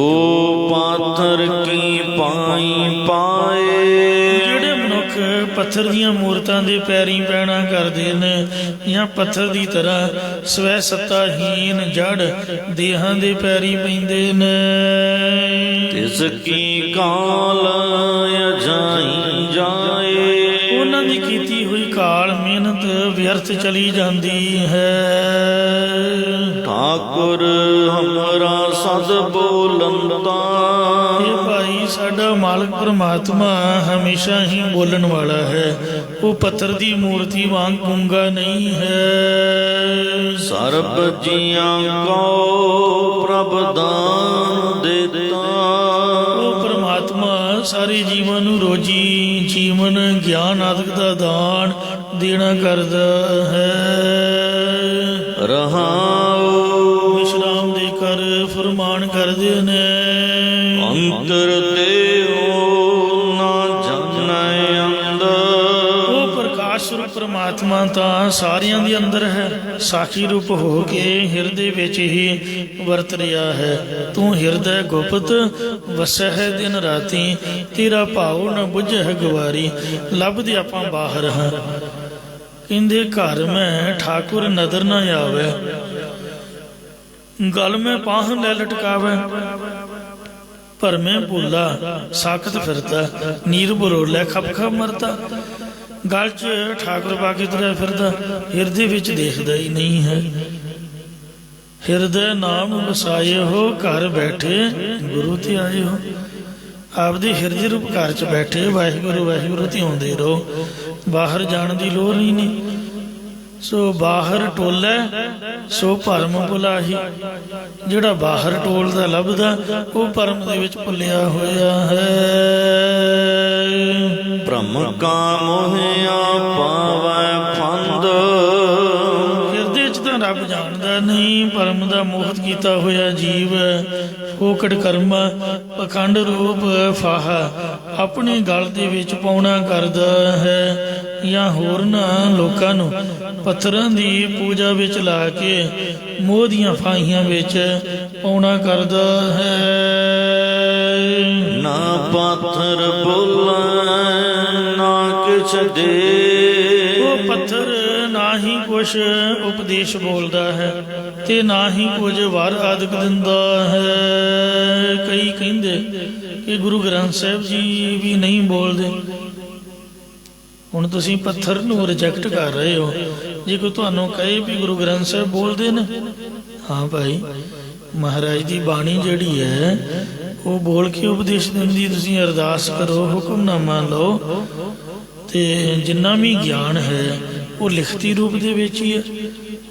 Speaker 2: ਪਾਥਰ ਕੀ ਪਾਈ ਪਾਏ।
Speaker 1: ਜਿਹੜੇ ਮਨੁੱਖ ਪੱਥਰ ਦੀਆਂ ਮੂਰਤਾਂ ਦੇ ਪੈਰੀਂ ਪੈਣਾ ਕਰਦੇ ਨੇ ਜਾਂ ਪੱਥਰ ਦੀ ਤਰ੍ਹਾਂ ਸਵੈ ਸੱਤਾਹੀਨ ਜੜ ਦੇਹਾਂ ਦੇ ਪੈਰੀਂ ਪੈਂਦੇ ਨੇ।
Speaker 2: ਤਿਸ ਕੀ ਕਾਲ ਅਜਾਈ ਜਾਏ।
Speaker 1: ਉਹਨਾਂ ਦੀ ਕੀਤੀ ਹੋਈ ਕਾਲ ਮਿਹਨਤ ਵਿਅਰਥ ਚਲੀ ਜਾਂਦੀ ਹੈ।
Speaker 2: ਠਾਕੁਰ ਹਮਾਰਾ ਸਦ ਬੋਲੰਦਾ।
Speaker 1: ਇਹ ਭਾਈ ਸਾਡਾ ਮਾਲਕ ਪਰਮਾਤਮਾ ਹਮੇਸ਼ਾ ਹੀ ਬੋਲਣ ਵਾਲਾ ਹੈ। ਉਹ ਪੱਥਰ ਦੀ ਮੂਰਤੀ ਵਾਂਗ ਗੂੰਗਾ ਨਹੀਂ ਹੈ।
Speaker 2: ਸਰਬ ਜੀਆਂ ਕੋ ਪ੍ਰਭ ਦਾਨ ਦਿੱਤਾ।
Speaker 1: ਉਹ ਪਰਮਾਤਮਾ ਸਾਰੇ ਜੀਵਾਂ ਨੂੰ ਰੋਜੀ ਜੀਵਨ ਗਿਆਨ ਆਦਿਕ ਦਾ ਦਾਨ ਦੇਣਾ ਕਰਦਾ ਹੈ।
Speaker 2: ਰਹਾਉ
Speaker 1: ਵਿਸ਼ਰਾਮ ਦੇ ਕਰ ਫਰਮਾਨ ਕਰਦੇ ਨੇ।
Speaker 2: ਅੰਤਰ ਦੇਉ ਨਾ ਜਾਣੈ ਅੰਦਰ।
Speaker 1: ਉਹ ਪ੍ਰਕਾਸ਼ ਰੂਪ ਪਰਮਾਤਮਾ ਤਾਂ ਸਾਰਿਆਂ ਦੇ ਅੰਦਰ ਹੈ। ਸਾਖੀ ਰੂਪ ਹੋ ਕੇ ਹਿਰਦੇ ਵਿੱਚ ਹੀ ਵਰਤ ਰਿਹਾ ਹੈ। ਤੂੰ ਹਿਰਦੈ ਗੁਪਤ ਵਸਹਿ ਦਿਨ ਰਾਤੀ, ਤੇਰਾ ਭਾਉ ਨ ਬੁਝਹਿ ਗਵਾਰੀ। ਲੱਭਦੇ ਆਪਾਂ ਬਾਹਰ ਹਾਂ, ਕਹਿੰਦੇ ਘਰ ਮੈਂ ਠਾਕੁਰ ਨਦਰ ਨਾ ਆਵੇ। ਗਲ ਮੈਂ ਪਾਹ ਲੈ ਲਟਕਾਵੇ, ਭਰਮੇ ਭੁੱਲਾ ਸਾਖਤ ਫਿਰਦਾ। ਨੀਰ ਬਰੋਲੇ ਖਪ ਖਪ ਮਰਦਾ। ਗਲ 'ਚ ਠਾਕੁਰ ਪਾ ਕੇ ਤੁਰਿਆ ਫਿਰਦਾ, ਹਿਰਦੇ ਵਿੱਚ ਦੇਖਦਾ ਹੀ ਨਹੀਂ ਹੈ। ਹਿਰਦੇ ਨਾਮ ਵਸਾਏ ਹੋ, ਘਰ ਬੈਠੇ ਗੁਰੂ ਤੇ ਆਏ ਹੋ। ਆਪਦੇ ਹਿਰਦੇ ਰੂਪ ਘਰ 'ਚ ਬੈਠੇ ਵਾਹਿਗੁਰੂ ਵਾਹਿਗੁਰੂ ਤੇ ਆਉਂਦੇ ਰਹੋ। ਬਾਹਰ ਜਾਣ ਦੀ ਲੋੜ ਹੀ ਨਹੀਂ। ਸੋ ਬਾਹਰ ਟੋਲੈ ਸੋ ਭਰਮ ਭੁਲਾਹੀ। ਜਿਹੜਾ ਬਾਹਰ ਟੋਲਦਾ ਲੱਭਦਾ ਉਹ ਭਰਮ ਦੇ ਵਿੱਚ ਭੁੱਲਿਆ ਹੋਇਆ ਹੈ।
Speaker 2: ਭ੍ਰਮ ਕਾ ਮੋਹਿਆ ਪਾਵੈ ਫੰਦ।
Speaker 1: ਹਿਰਦੇ 'ਚ ਤਾਂ ਰੱਬ ਜਾਣਦਾ ਨਹੀਂ, ਭਰਮ ਦਾ ਮੋਹਿਤ ਕੀਤਾ ਹੋਇਆ ਜੀਵ ਫੋਕਟ ਕਰਮ ਪਖੰਡ ਰੂਪ ਫਾਹਾ ਆਪਣੇ ਗਲ ਦੇ ਵਿੱਚ ਪਾਉਣਾ ਕਰਦਾ ਹੈ, ਜਾਂ ਹੋਰਨਾਂ ਲੋਕਾਂ ਨੂੰ ਪੱਥਰਾਂ ਦੀ ਪੂਜਾ ਵਿੱਚ ਲਾ ਕੇ ਮੋਹ ਦੀਆਂ ਫਾਹੀਆਂ ਵਿੱਚ ਪਾਉਣਾ ਕਰਦਾ ਹੈ।
Speaker 2: ਨਾ ਪਾਥਰ ਬੋਲੈ ਨਾ ਕਿਛ ਦੇ।
Speaker 1: ਉਹ ਪੱਥਰ ਨਾ ਹੀ ਕੁਛ ਉਪਦੇਸ਼ ਬੋਲਦਾ ਹੈ ਤੇ ਨਾ ਹੀ ਕੁਝ ਵਰ ਆਦਿਕ ਦਿੰਦਾ ਹੈ। ਕਈ ਕਹਿੰਦੇ ਕਿ ਗੁਰੂ ਗ੍ਰੰਥ ਸਾਹਿਬ ਜੀ ਵੀ ਨਹੀਂ ਬੋਲਦੇ। ਹੁਣ ਤੁਸੀਂ ਪੱਥਰ ਨੂੰ ਰਿਜੈਕਟ ਕਰ ਰਹੇ ਹੋ। ਜੇ ਕੋਈ ਤੁਹਾਨੂੰ ਕਹੇ ਵੀ ਗੁਰੂ ਗ੍ਰੰਥ ਸਾਹਿਬ ਬੋਲਦੇ ਨੇ, ਹਾਂ ਭਾਈ, ਮਹਾਰਾਜ ਦੀ ਬਾਣੀ ਜਿਹੜੀ ਹੈ ਉਹ ਬੋਲ ਕੇ ਉਪਦੇਸ਼ ਦਿੰਦੀ। ਤੁਸੀਂ ਅਰਦਾਸ ਕਰੋ, ਹੁਕਮਨਾਮਾ ਲਓ, ਤੇ ਜਿੰਨਾ ਵੀ ਗਿਆਨ ਹੈ ਉਹ ਲਿਖਤੀ ਰੂਪ ਦੇ ਵਿੱਚ ਹੀ ਹੈ।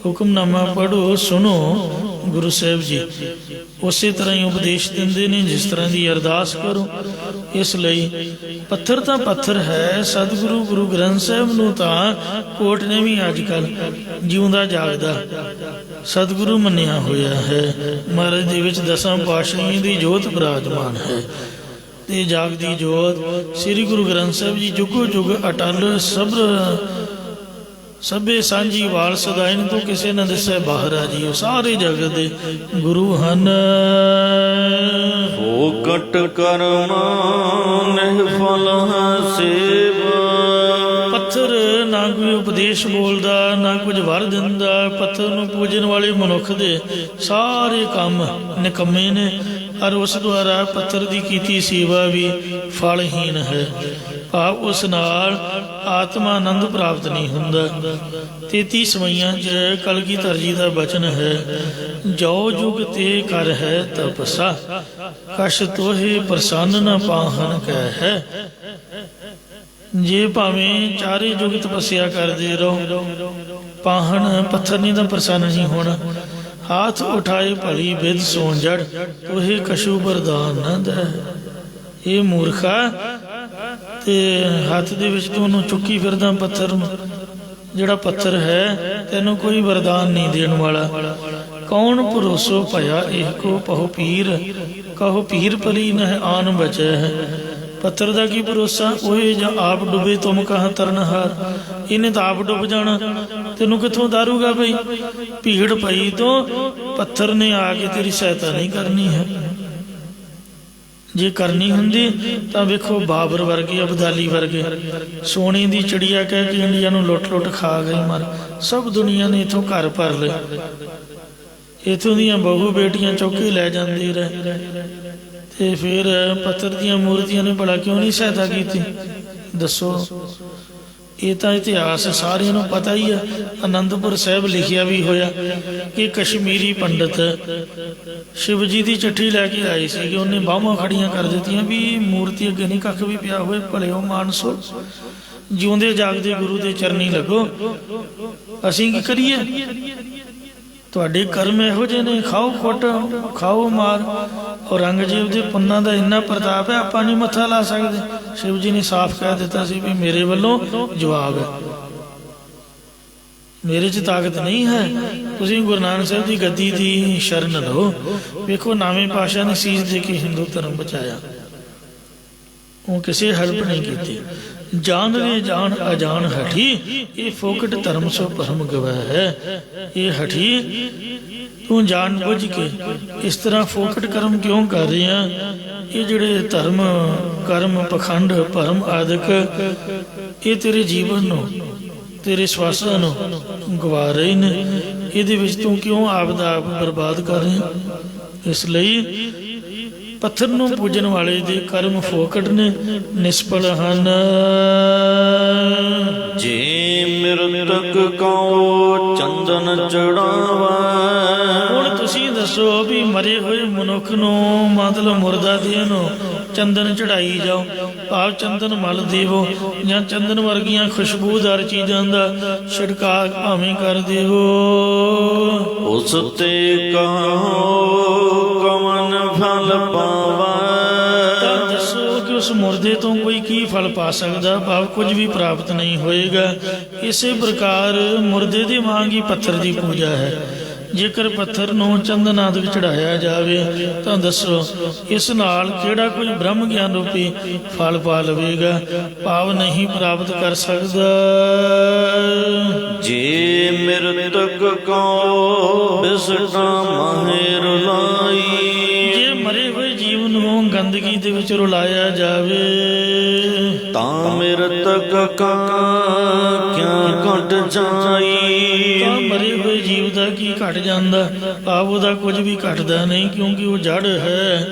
Speaker 1: ਹੁਕਮਨਾਮਾ ਪੜ੍ਹੋ, ਸੁਣੋ, ਗੁਰੂ ਸਾਹਿਬ ਜੀ ਉਸੇ ਤਰ੍ਹਾਂ ਹੀ ਉਪਦੇਸ਼ ਦਿੰਦੇ ਨੇ ਜਿਸ ਤਰ੍ਹਾਂ ਦੀ ਅਰਦਾਸ ਕਰੋ। ਇਸ ਲਈ ਪੱਥਰ ਤਾਂ ਪੱਥਰ ਹੈ, ਸਤਿਗੁਰੂ ਗੁਰੂ ਗ੍ਰੰਥ ਸਾਹਿਬ ਨੂੰ ਤਾਂ ਕੋਟ ਨੇ ਵੀ ਅੱਜ ਕੱਲ੍ਹ ਜਿਉਂਦਾ ਜਾਗਦਾ ਸਤਿਗੁਰੂ ਮੰਨਿਆ ਹੋਇਆ ਹੈ। ਮਹਾਰਾਜ ਦੇ ਵਿੱਚ ਦਸਾਂ ਪਾਤਸ਼ਾਹੀਆਂ ਦੀ ਜੋਤ ਬਿਰਾਜਮਾਨ ਹੈ ਤੇ ਜਾਗਦੀ ਜੋਤ ਸ੍ਰੀ ਗੁਰੂ ਗ੍ਰੰਥ ਸਾਹਿਬ ਜੀ ਜੁਗੋ ਜੁਗ ਅਟਲ ਸਬਰ ਸਭੇ ਸਾਂਝੀ ਵਾਲ ਸਦਾਇਨ ਤੋਂ ਕਿਸੇ ਨਾ ਦਿਸੈ ਬਾਹਰ ਆ ਜੀ। ਸਾਰੇ ਜਗਤ ਦੇ ਗੁਰੂ ਹਨ।
Speaker 2: ਫੋਕਟ ਕਰਮ ਨਿਹਫਲ ਸੇਵ।
Speaker 1: ਪੱਥਰ ਨਾ ਕੋਈ ਉਪਦੇਸ਼ ਬੋਲਦਾ, ਨਾ ਕੁਝ ਵਰ ਦਿੰਦਾ। ਪੱਥਰ ਨੂੰ ਪੂਜਣ ਵਾਲੇ ਮਨੁੱਖ ਦੇ ਸਾਰੇ ਕੰਮ ਨਿਕੰਮੇ ਨੇ, ਔਰ ਉਸ ਦੁਆਰਾ ਪੱਥਰ ਦੀ ਕੀਤੀ ਸੇਵਾ ਵੀ ਫਲਹੀਨ ਹੈ। ਭਾਵ ਉਸ ਨਾਲ ਆਤਮਾ ਆਨੰਦ ਪ੍ਰਾਪਤ ਨਹੀਂ ਹੁੰਦਾ। 33 ਸਮਈਆਂ 'ਚ ਕਲਗੀਧਰ ਜੀ ਦਾ ਬਚਨ ਹੈ, ਜੋ ਜੁਗ ਤੇ ਕਰ ਹੈ ਤਪਸਾ, ਕਛ ਤੋਹੇ ਪ੍ਰਸੰਨ ਨ ਪਾਹਨ ਕਹਿ ਹੈ। ਜੇ ਭਾਵੇਂ ਚਾਰੇ ਯੁਗ ਤਪੱਸਿਆ ਕਰਦੇ ਰਹੋ, ਪਾਹਣ ਪੱਥਰ ਨਹੀਂ ਤਾਂ ਪ੍ਰਸੰਨ ਨਹੀਂ ਹੋਣਾ। ਹਾਥ ਉਠਾਏ ਭਲੀ ਬਿਦ ਸੋਨ ਜੜ, ਤੋਹੇ ਕਛੂ ਬਰਦਾਨ ਨਾ ਦੇ। ਇਹ ਮੂਰਖਾ, ਤੇ ਹੱਥ ਦੇ ਵਿੱਚ ਤੂੰ ਉਹਨੂੰ ਚੁੱਕੀ ਫਿਰਦਾ ਪੱਥਰ ਨੂੰ। ਜਿਹੜਾ ਪੱਥਰ ਹੈ ਤੈਨੂੰ ਕੋਈ ਵਰਦਾਨ ਨਹੀਂ ਦੇਣ ਵਾਲਾ। ਕੌਣ ਭਰੋਸੋ ਭਇਆ ਇਹ ਕੋ ਪਹੁ ਪੀਰ, ਕਹੋ ਪੀਰ ਭਲੀ ਨਹਿ ਆਨ ਬਚੈ ਹੈ। ਪੱਥਰ ਦਾ ਕੀ ਭਰੋਸਾ, ਉਹ ਜਾਂ ਆਪ ਡੁੱਬੇ ਤੁਮ ਕਹਾਂ ਤਰਨਹਾਰ। ਇਹਨੇ ਤਾਂ ਆਪ ਡੁੱਬ ਜਾਣਾ, ਤੈਨੂੰ ਕਿੱਥੋਂ ਉਤਾਰੂਗਾ ਬਈ। ਭੀੜ ਪਈ ਤੋਂ ਪੱਥਰ ਨੇ ਆ ਕੇ ਤੇਰੀ ਸਹਾਇਤਾ ਨਹੀਂ ਕਰਨੀ ਹੈ। ਜੇ ਕਰਨੀ ਹੁੰਦੀ ਤਾਂ ਵੇਖੋ ਬਾਬਰ ਵਰਗੇ, ਅਬਦਾਲੀ ਵਰਗੇ ਸੋਨੇ ਦੀ ਚਿੜੀਆ ਕਹਿ ਕੇ ਇੰਡੀਆ ਨੂੰ ਲੁੱਟ ਲੁੱਟ ਖਾ ਗਈ ਮਰ। ਸਭ ਦੁਨੀਆ ਨੇ ਇੱਥੋਂ ਘਰ ਭਰ ਲਏ, ਇੱਥੋਂ ਦੀਆਂ ਬਹੂ ਬੇਟੀਆਂ ਚੁੱਕ ਕੇ ਲੈ ਜਾਂਦੇ ਰਹੇ। ਤੇ ਫਿਰ ਪੱਥਰ ਦੀਆਂ ਮੂਰਤੀਆਂ ਨੇ ਭਲਾ ਕਿਉਂ ਨਹੀਂ ਸਹਾਇਤਾ ਕੀਤੀ, ਦੱਸੋ। ਇਹ ਤਾਂ ਇਤਿਹਾਸ ਸਾਰਿਆਂ ਨੂੰ ਪਤਾ ਹੀ ਹੈ। ਆਨੰਦਪੁਰ ਸਾਹਿਬ ਲਿਖਿਆ ਵੀ ਹੋਇਆ ਕਿ ਕਸ਼ਮੀਰੀ ਪੰਡਤ ਸ਼ਿਵ ਜੀ ਦੀ ਚਿੱਠੀ ਲੈ ਕੇ ਆਏ ਸੀ ਕਿ ਉਹਨੇ ਬਾਹਾਂ ਖੜੀਆਂ ਕਰ ਦਿੱਤੀਆਂ ਵੀ ਮੂਰਤੀ ਅੱਗੇ ਨਹੀਂ ਕੱਖ ਵੀ ਪਿਆ ਹੋਏ। ਭਲਿਓ ਮਾਨਸੋ, ਜਿਉਂਦੇ ਜਾਗਦੇ ਗੁਰੂ ਦੇ ਚਰਨੀ ਲੱਗੋ। ਅਸੀਂ ਕੀ ਕਰੀਏ? ਤੁਹਾਡੇ ਕਰਮ ਇਹੋ ਜਿਹੇ ਨੇ, ਖਾਓ ਕੁੱਟ, ਖਾਓ ਮਾਰ। ਔਰੰਗਜ਼ੇਬ ਦੇ ਪੁੰਨਾਂ ਦਾ ਇੰਨਾ ਪ੍ਰਤਾਪ ਹੈ, ਆਪਾਂ ਨਹੀਂ ਮੱਥਾ ਲਾ ਸਕਦੇ। ਸ਼ਿਵ ਜੀ ਨੇ ਸਾਫ਼ ਕਹਿ ਦਿੱਤਾ ਸੀ ਵੀ ਮੇਰੇ ਵੱਲੋਂ ਜਵਾਬ ਹੈ, ਮੇਰੇ 'ਚ ਤਾਕਤ ਨਹੀਂ ਹੈ। ਤੁਸੀਂ ਗੁਰੂ ਨਾਨਕ ਸਾਹਿਬ ਦੀ ਗੱਦੀ ਦੀ ਸ਼ਰਨ ਲਓ। ਵੇਖੋ ਨਾਵੇਂ ਪਾਤਸ਼ਾਹ ਨੇ ਸੀਸ ਦੇ ਕੇ ਹਿੰਦੂ ਧਰਮ ਬਚਾਇਆ, ਉਹ ਕਿਸੇ ਹੈਲਪ ਨਹੀਂ ਕੀਤੀ। ਜਾਣ ਰੇ ਜਾਣ ਅਜਾਣ ਹਠੀ, ਇਹ ਫੋਕਟ ਧਰਮ ਸੋ ਭਰਮ ਗਵਾ ਹੈ। ਇਹ ਹਠੀ, ਤੂੰ ਜਾਣ ਬੁੱਝ ਕੇ ਇਸ ਤਰ੍ਹਾਂ ਫੋਕਟ ਕਰਮ ਕਿਉਂ ਕਰ ਰਿਹਾ? ਇਹ ਜਿਹੜੇ ਧਰਮ ਕਰਮ ਪਖੰਡ ਭਰਮ ਆਦਿਕ ਇਹ ਤੇਰੇ ਜੀਵਨ ਨੂੰ, ਤੇਰੇ ਸਵਾਸਾਂ ਨੂੰ ਗਵਾ ਰਹੇ ਨੇ। ਇਹਦੇ ਵਿੱਚ ਤੂੰ ਕਿਉਂ ਆਪ ਦਾ ਆਪ ਬਰਬਾਦ ਕਰ ਰਿਹਾ? ਇਸ ਲਈ ਪੱਥਰ ਨੂੰ ਪੂਜਣ ਵਾਲੇ ਦੇ ਕਰਮ ਫੋਕਟ ਨੇ, ਨਿਸਫਲ ਹਨ।
Speaker 2: ਜੇ ਮਿਰਤਕ ਕਉ ਚੰਦਨ ਚੜਾਵਾ।
Speaker 1: ਹੁਣ ਤੁਸੀਂ ਦੱਸੋ ਵੀ ਮਰੇ ਹੋਏ ਮਨੁੱਖ ਨੂੰ, ਮਤਲਬ ਮੁਰਦਾ ਦੇਹ ਨੂੰ ਚੰਦਨ ਚੜਾਈ ਜਾਓ, ਭਾਵ ਚੰਦਨ ਮਲ ਦੇਵੋ ਜਾਂ ਚੰਦਨ ਵਰਗੀਆਂ ਖੁਸ਼ਬੂਦਾਰ ਚੀਜ਼ਾਂ ਦਾ ਛਿੜਕਾਅ ਭਾਵੇਂ ਕਰ ਦੇਵੋ।
Speaker 2: ਉਸ ਤੇ ਕਹੋ ਕਮਨ ਫਲ ਪਾਵੈ।
Speaker 1: ਤਾਂ ਦੱਸੋ ਕਿ ਉਸ ਮੁਰਦੇ ਤੋਂ ਕੋਈ ਕੀ ਫਲ ਪਾ ਸਕਦਾ, ਭਾਵ ਕੁਝ ਵੀ ਪ੍ਰਾਪਤ ਨਹੀਂ ਹੋਏਗਾ। ਇਸੇ ਪ੍ਰਕਾਰ ਮੁਰਦੇ ਦੀ ਵਾਂਗ ਹੀ ਪੱਥਰ ਦੀ ਪੂਜਾ ਹੈ। ਜੇਕਰ ਪੱਥਰ ਨੂੰ ਚੰਦਨ ਆਦਿ ਚੜਾਇਆ ਜਾਵੇ ਤਾਂ ਦੱਸੋ ਇਸ ਨਾਲ ਕਿਹੜਾ ਕੋਈ ਬ੍ਰਹਮ ਗਿਆਨ ਰੂਪੀ ਫਲ ਪਾ ਲਵੇਗਾ, ਭਾਵ ਨਹੀਂ ਪ੍ਰਾਪਤ ਕਰ ਸਕਦਾ।
Speaker 2: ਜੇ ਮਿਰਤਕ ਕੋ ਬਿਸਟਾ ਮਹਿ ਰੁਲਾਈ।
Speaker 1: ਜੇ ਮਰੇ ਹੋਏ ਜੀਵ ਨੂੰ ਗੰਦਗੀ ਦੇ ਵਿੱਚ ਰੁਲਾਇਆ ਜਾਵੇ
Speaker 2: ਤਾਂ ਮਿਰਤਕ ਕਾ ਕਿਆ ਘਟ ਜਾਈ।
Speaker 1: ਤਾਂ ਮਰੇ ਹੋਏ ਜੀਵ ਦਾ ਕੀ ਘਟ ਜਾਂਦਾ, ਭਾਵ ਉਹਦਾ ਕੁਝ ਵੀ ਘਟਦਾ ਨਹੀਂ, ਕਿਉਂਕਿ ਉਹ ਜੜ ਹੈ।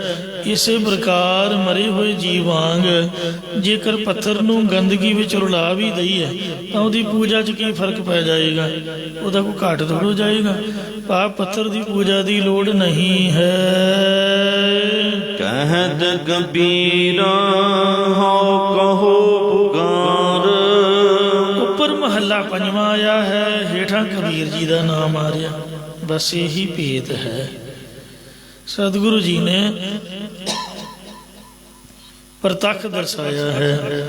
Speaker 1: ਇਸੇ ਪ੍ਰਕਾਰ ਮਰੇ ਹੋਏ ਜੀਵ ਵਾਂਗ ਜੇਕਰ ਪੱਥਰ ਨੂੰ ਗੰਦਗੀ ਵਿੱਚ ਰੁਲਾ ਵੀ ਦਈਏ ਤਾਂ ਉਹਦੀ ਪੂਜਾ 'ਚ ਕੀ ਫਰਕ ਪੈ ਜਾਏਗਾ, ਉਹਦਾ ਕੋਈ ਘਾਟ ਥੋੜ੍ਹਾ ਜਾਏਗਾ। ਭਾਵ ਪੱਥਰ ਦੀ ਪੂਜਾ ਦੀ ਲੋੜ ਨਹੀਂ ਹੈ।
Speaker 2: ਕਹਿਤ ਕਬੀਰਾ ਹਉ ਕਹੋ ਪੁਕਾਰ।
Speaker 1: ਉੱਪਰ ਮਹੱਲਾ ਪੰਜਵਾਂ ਆਇਆ ਹੈ, ਹੇਠਾਂ ਕਬੀਰ ਜੀ ਦਾ ਨਾਮ ਆ ਰਿਹਾ। ਬਸ ਇਹੀ ਭੇਦ ਹੈ। ਸਤਿਗੁਰੂ ਜੀ ਨੇ ਪ੍ਰਤੱਖ ਦਰਸਾਇਆ ਹੈ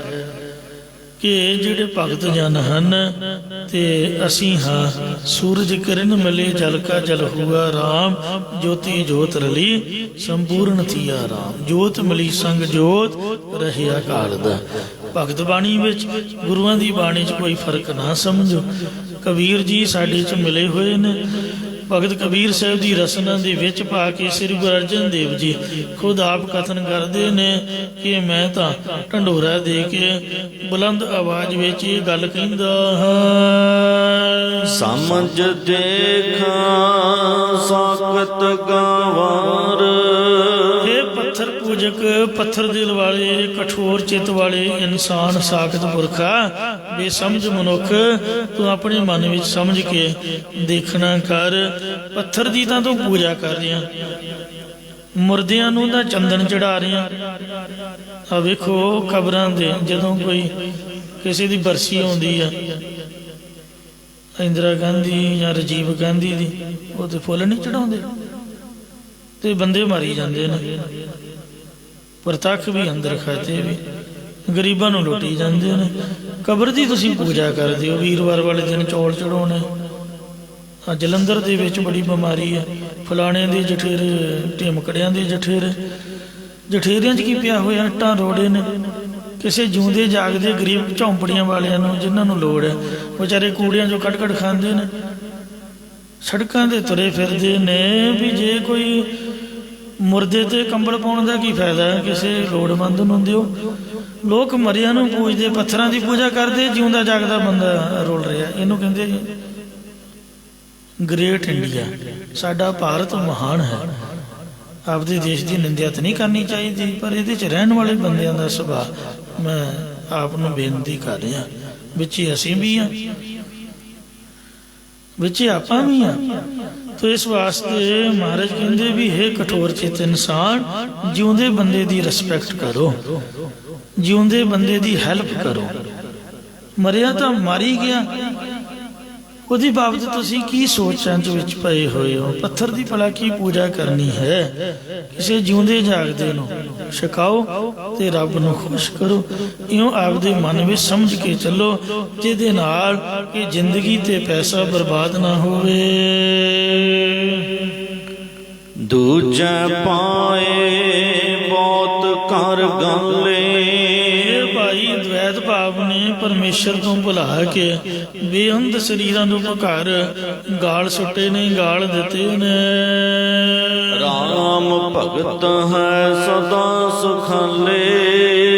Speaker 1: ਕਿ ਜਿਹੜੇ ਭਗਤ ਜਨ ਹਨ ਤੇ ਅਸੀਂ ਹਾਂ। ਸੂਰਜ ਕਿਰਨ ਮਿਲੇ ਜਲ ਕਾ ਜਲ ਹੁਆ ਰਾਮ, ਜੋਤੀ ਜੋਤ ਰਲੀ ਸੰਪੂਰਨ ਥੀਆ ਰਾਮ। ਜੋਤ ਮਿਲੀ ਸੰਗ ਜੋਤ ਰਹਿਆ ਕਾਲ ਦਾ। ਭਗਤ ਬਾਣੀ ਵਿੱਚ, ਗੁਰੂਆਂ ਦੀ ਬਾਣੀ 'ਚ ਕੋਈ ਫਰਕ ਨਾ ਸਮਝੋ। ਕਬੀਰ ਜੀ ਸਾਡੇ 'ਚ ਮਿਲੇ ਹੋਏ ਨੇ। ਭਗਤ ਕਬੀਰ ਸਾਹਿਬ ਦੀ ਰਸਨਾ ਦੇ ਵਿੱਚ ਪਾ ਕੇ ਸ੍ਰੀ ਗੁਰੂ ਅਰਜਨ ਦੇਵ ਜੀ ਖੁਦ ਆਪ ਕਥਨ ਕਰਦੇ ਨੇ ਕਿ ਮੈਂ ਤਾਂ ਢੰਡੋਰਾ ਦੇ ਕੇ ਬੁਲੰਦ ਆਵਾਜ਼ ਵਿੱਚ ਇਹ ਗੱਲ ਕਹਿੰਦਾ ਹਾਂ।
Speaker 2: ਸਮਝ ਦੇਖਾਂ ਸਾਕਤ ਗਵਾਰ।
Speaker 1: ਇਹ ਪੱਥਰ ਪੂਜਕ, ਪੱਥਰ ਦਿਲ ਵਾਲੇ, ਕਠੋਰ ਚਿੱਤ ਵਾਲੇ ਇਨਸਾਨ, ਸਾਖਤ ਪੁਰਖਾ, ਬੇਸਮਝ ਮਨੁੱਖ, ਤੂੰ ਆਪਣੇ ਮਨ ਵਿੱਚ ਸਮਝ ਕੇ ਦੇਖਣਾ ਕਰ। ਪੱਥਰ ਦੀ ਤਾਂ ਤੂੰ ਪੂਜਾ ਕਰ ਰਿਹਾ, ਮੁਰਦਿਆਂ ਨੂੰ ਤਾਂ ਚੰਦਨ ਚੜਾ ਰਿਹਾ। ਆ ਵੇਖੋ ਕਬਰਾਂ ਦੇ ਜਦੋਂ ਕੋਈ ਕਿਸੇ ਦੀ ਬਰਸੀ ਆਉਂਦੀ ਆ, ਇੰਦਰਾ ਗਾਂਧੀ ਜਾਂ ਰਾਜੀਵ ਗਾਂਧੀ ਦੀ, ਉਹ ਤੇ ਫੁੱਲ ਨਹੀਂ ਚੜਾਉਂਦੇ ਤੇ ਬੰਦੇ ਮਾਰੀ ਜਾਂਦੇ ਨੇ। ਪ੍ਰਤੱਖ ਵੀ ਅੰਦਰ ਖਾਤੇ ਵੀ, ਗਰੀਬਾਂ ਨੂੰ ਲੁੱਟੀ ਜਾਂਦੇ ਨੇ। ਕਬਰ ਦੀ ਤੁਸੀਂ ਪੂਜਾ ਕਰਦੇ ਹੋ। ਵੀਰਵਾਰ ਵਾਲੇ ਦਿਨ ਚੌਲ ਚੜਾਉਣੇ। ਆ ਜਲੰਧਰ ਦੇ ਵਿੱਚ ਬੜੀ ਬਿਮਾਰੀ ਹੈ, ਫਲਾਣੇ ਦੇ ਜਠੇਰੇ, ਢਿਮਕੜਿਆਂ ਦੇ ਜਠੇਰੇ। ਜਠੇਰਿਆਂ 'ਚ ਕੀ ਪਿਆ ਹੋਇਆ, ਇੱਟਾਂ ਰੋੜੇ ਨੇ। ਕਿਸੇ ਜਿਉਂਦੇ ਜਾਗਦੇ ਗਰੀਬ ਝੌਂਪੜੀਆਂ ਵਾਲਿਆਂ ਨੂੰ, ਜਿਨ੍ਹਾਂ ਨੂੰ ਲੋੜ ਹੈ, ਵਿਚਾਰੇ ਕੂੜਿਆਂ 'ਚੋਂ ਕੱਢ ਕੱਢ ਖਾਂਦੇ ਨੇ, ਸੜਕਾਂ 'ਤੇ ਤੁਰੇ ਫਿਰਦੇ ਨੇ। ਵੀ ਜੇ ਕੋਈ ਮੁਰਦੇ ਤੇ ਕੰਬਲ ਪਾਉਣ ਦਾ ਕੀ ਫਾਇਦਾ, ਕਿਸੇ ਲੋੜਵੰਦ ਨੂੰ ਦਿਓ। ਲੋਕ ਮਰਿਆਂ ਨੂੰ ਪੂਜਦੇ, ਪੱਥਰਾਂ ਦੀ ਪੂਜਾ ਕਰਦੇ, ਜਿਉਂਦਾ ਜਾਗਦਾ ਬੰਦਾ ਰੋਲ ਰਿਹਾ। ਇਹਨੂੰ ਕਹਿੰਦੇ ਗ੍ਰੇਟ ਇੰਡੀਆ। ਸਾਡਾ ਭਾਰਤ ਮਹਾਨ ਹੈ। ਆਪਦੇ ਦੇਸ਼ ਦੀ ਨਿੰਦਿਆ ਤਾਂ ਨਹੀਂ ਕਰਨੀ ਚਾਹੀਦੀ, ਪਰ ਇਹਦੇ 'ਚ ਰਹਿਣ ਵਾਲੇ ਬੰਦਿਆਂ ਦਾ ਸੁਭਾਅ ਮੈਂ ਆਪ ਨੂੰ ਬੇਨਤੀ ਕਰ ਰਿਹਾ। ਵਿੱਚ ਅਸੀਂ ਵੀ ਹਾਂ, ਵਿੱਚ ਆਪਾਂ ਵੀ ਹਾਂ। ਤੋ ਇਸ ਵਾਸਤੇ ਮਹਾਰਾਜ ਕਹਿੰਦੇ ਵੀ ਹੈ ਕਠੋਰ ਚਿੱਤ ਇਨਸਾਨ, ਜਿਉਂਦੇ ਬੰਦੇ ਦੀ ਰਿਸਪੈਕਟ ਕਰੋ, ਜਿਉਂਦੇ ਬੰਦੇ ਦੀ ਹੈਲਪ ਕਰੋ। ਮਰਿਆ ਤਾਂ ਮਾਰੀ ਗਿਆ, ਉਹਦੀ ਬਾਬਤ ਤੁਸੀਂ ਕੀ ਸੋਚਾਂ ਦੇ ਵਿੱਚ ਪਏ ਹੋਏ ਹੋ। ਪੱਥਰ ਦੀ ਭਲਾ ਕੀ ਪੂਜਾ ਕਰਨੀ ਹੈ। ਕਿਸੇ ਜਿਉਂਦੇ ਜਾਗਦੇ ਨੂੰ ਛਕਾਓ ਤੇ ਰੱਬ ਨੂੰ ਖੁਸ਼ ਕਰੋ। ਇਉਂ ਆਪਦੇ ਮਨ ਵਿੱਚ ਸਮਝ ਕੇ ਚੱਲੋ, ਜਿਹਦੇ ਨਾਲ ਕਿ ਜ਼ਿੰਦਗੀ ਤੇ ਪੈਸਾ ਬਰਬਾਦ ਨਾ ਹੋਵੇ।
Speaker 2: ਦੂਜੇ ਪਾਏ ਬਹੁਤ ਕਰ ਗਾਲੇ।
Speaker 1: ਭਾਈ ਦਵੈਤ ਭਾਵ ਨੇ ਪਰਮੇਸ਼ਰ ਤੋਂ ਭੁਲਾ ਕੇ ਬੇਅੰਤ ਸਰੀਰਾਂ ਨੂੰ ਭਕਾਰ ਗਾਲ ਸੁੱਟੇ ਨੇ, ਗਾਲ ਦਿੱਤੇ ਨੇ।
Speaker 2: ਰਾਮ ਭਗਤ ਹੈ ਸਦਾ ਸੁਖਾਲੇ।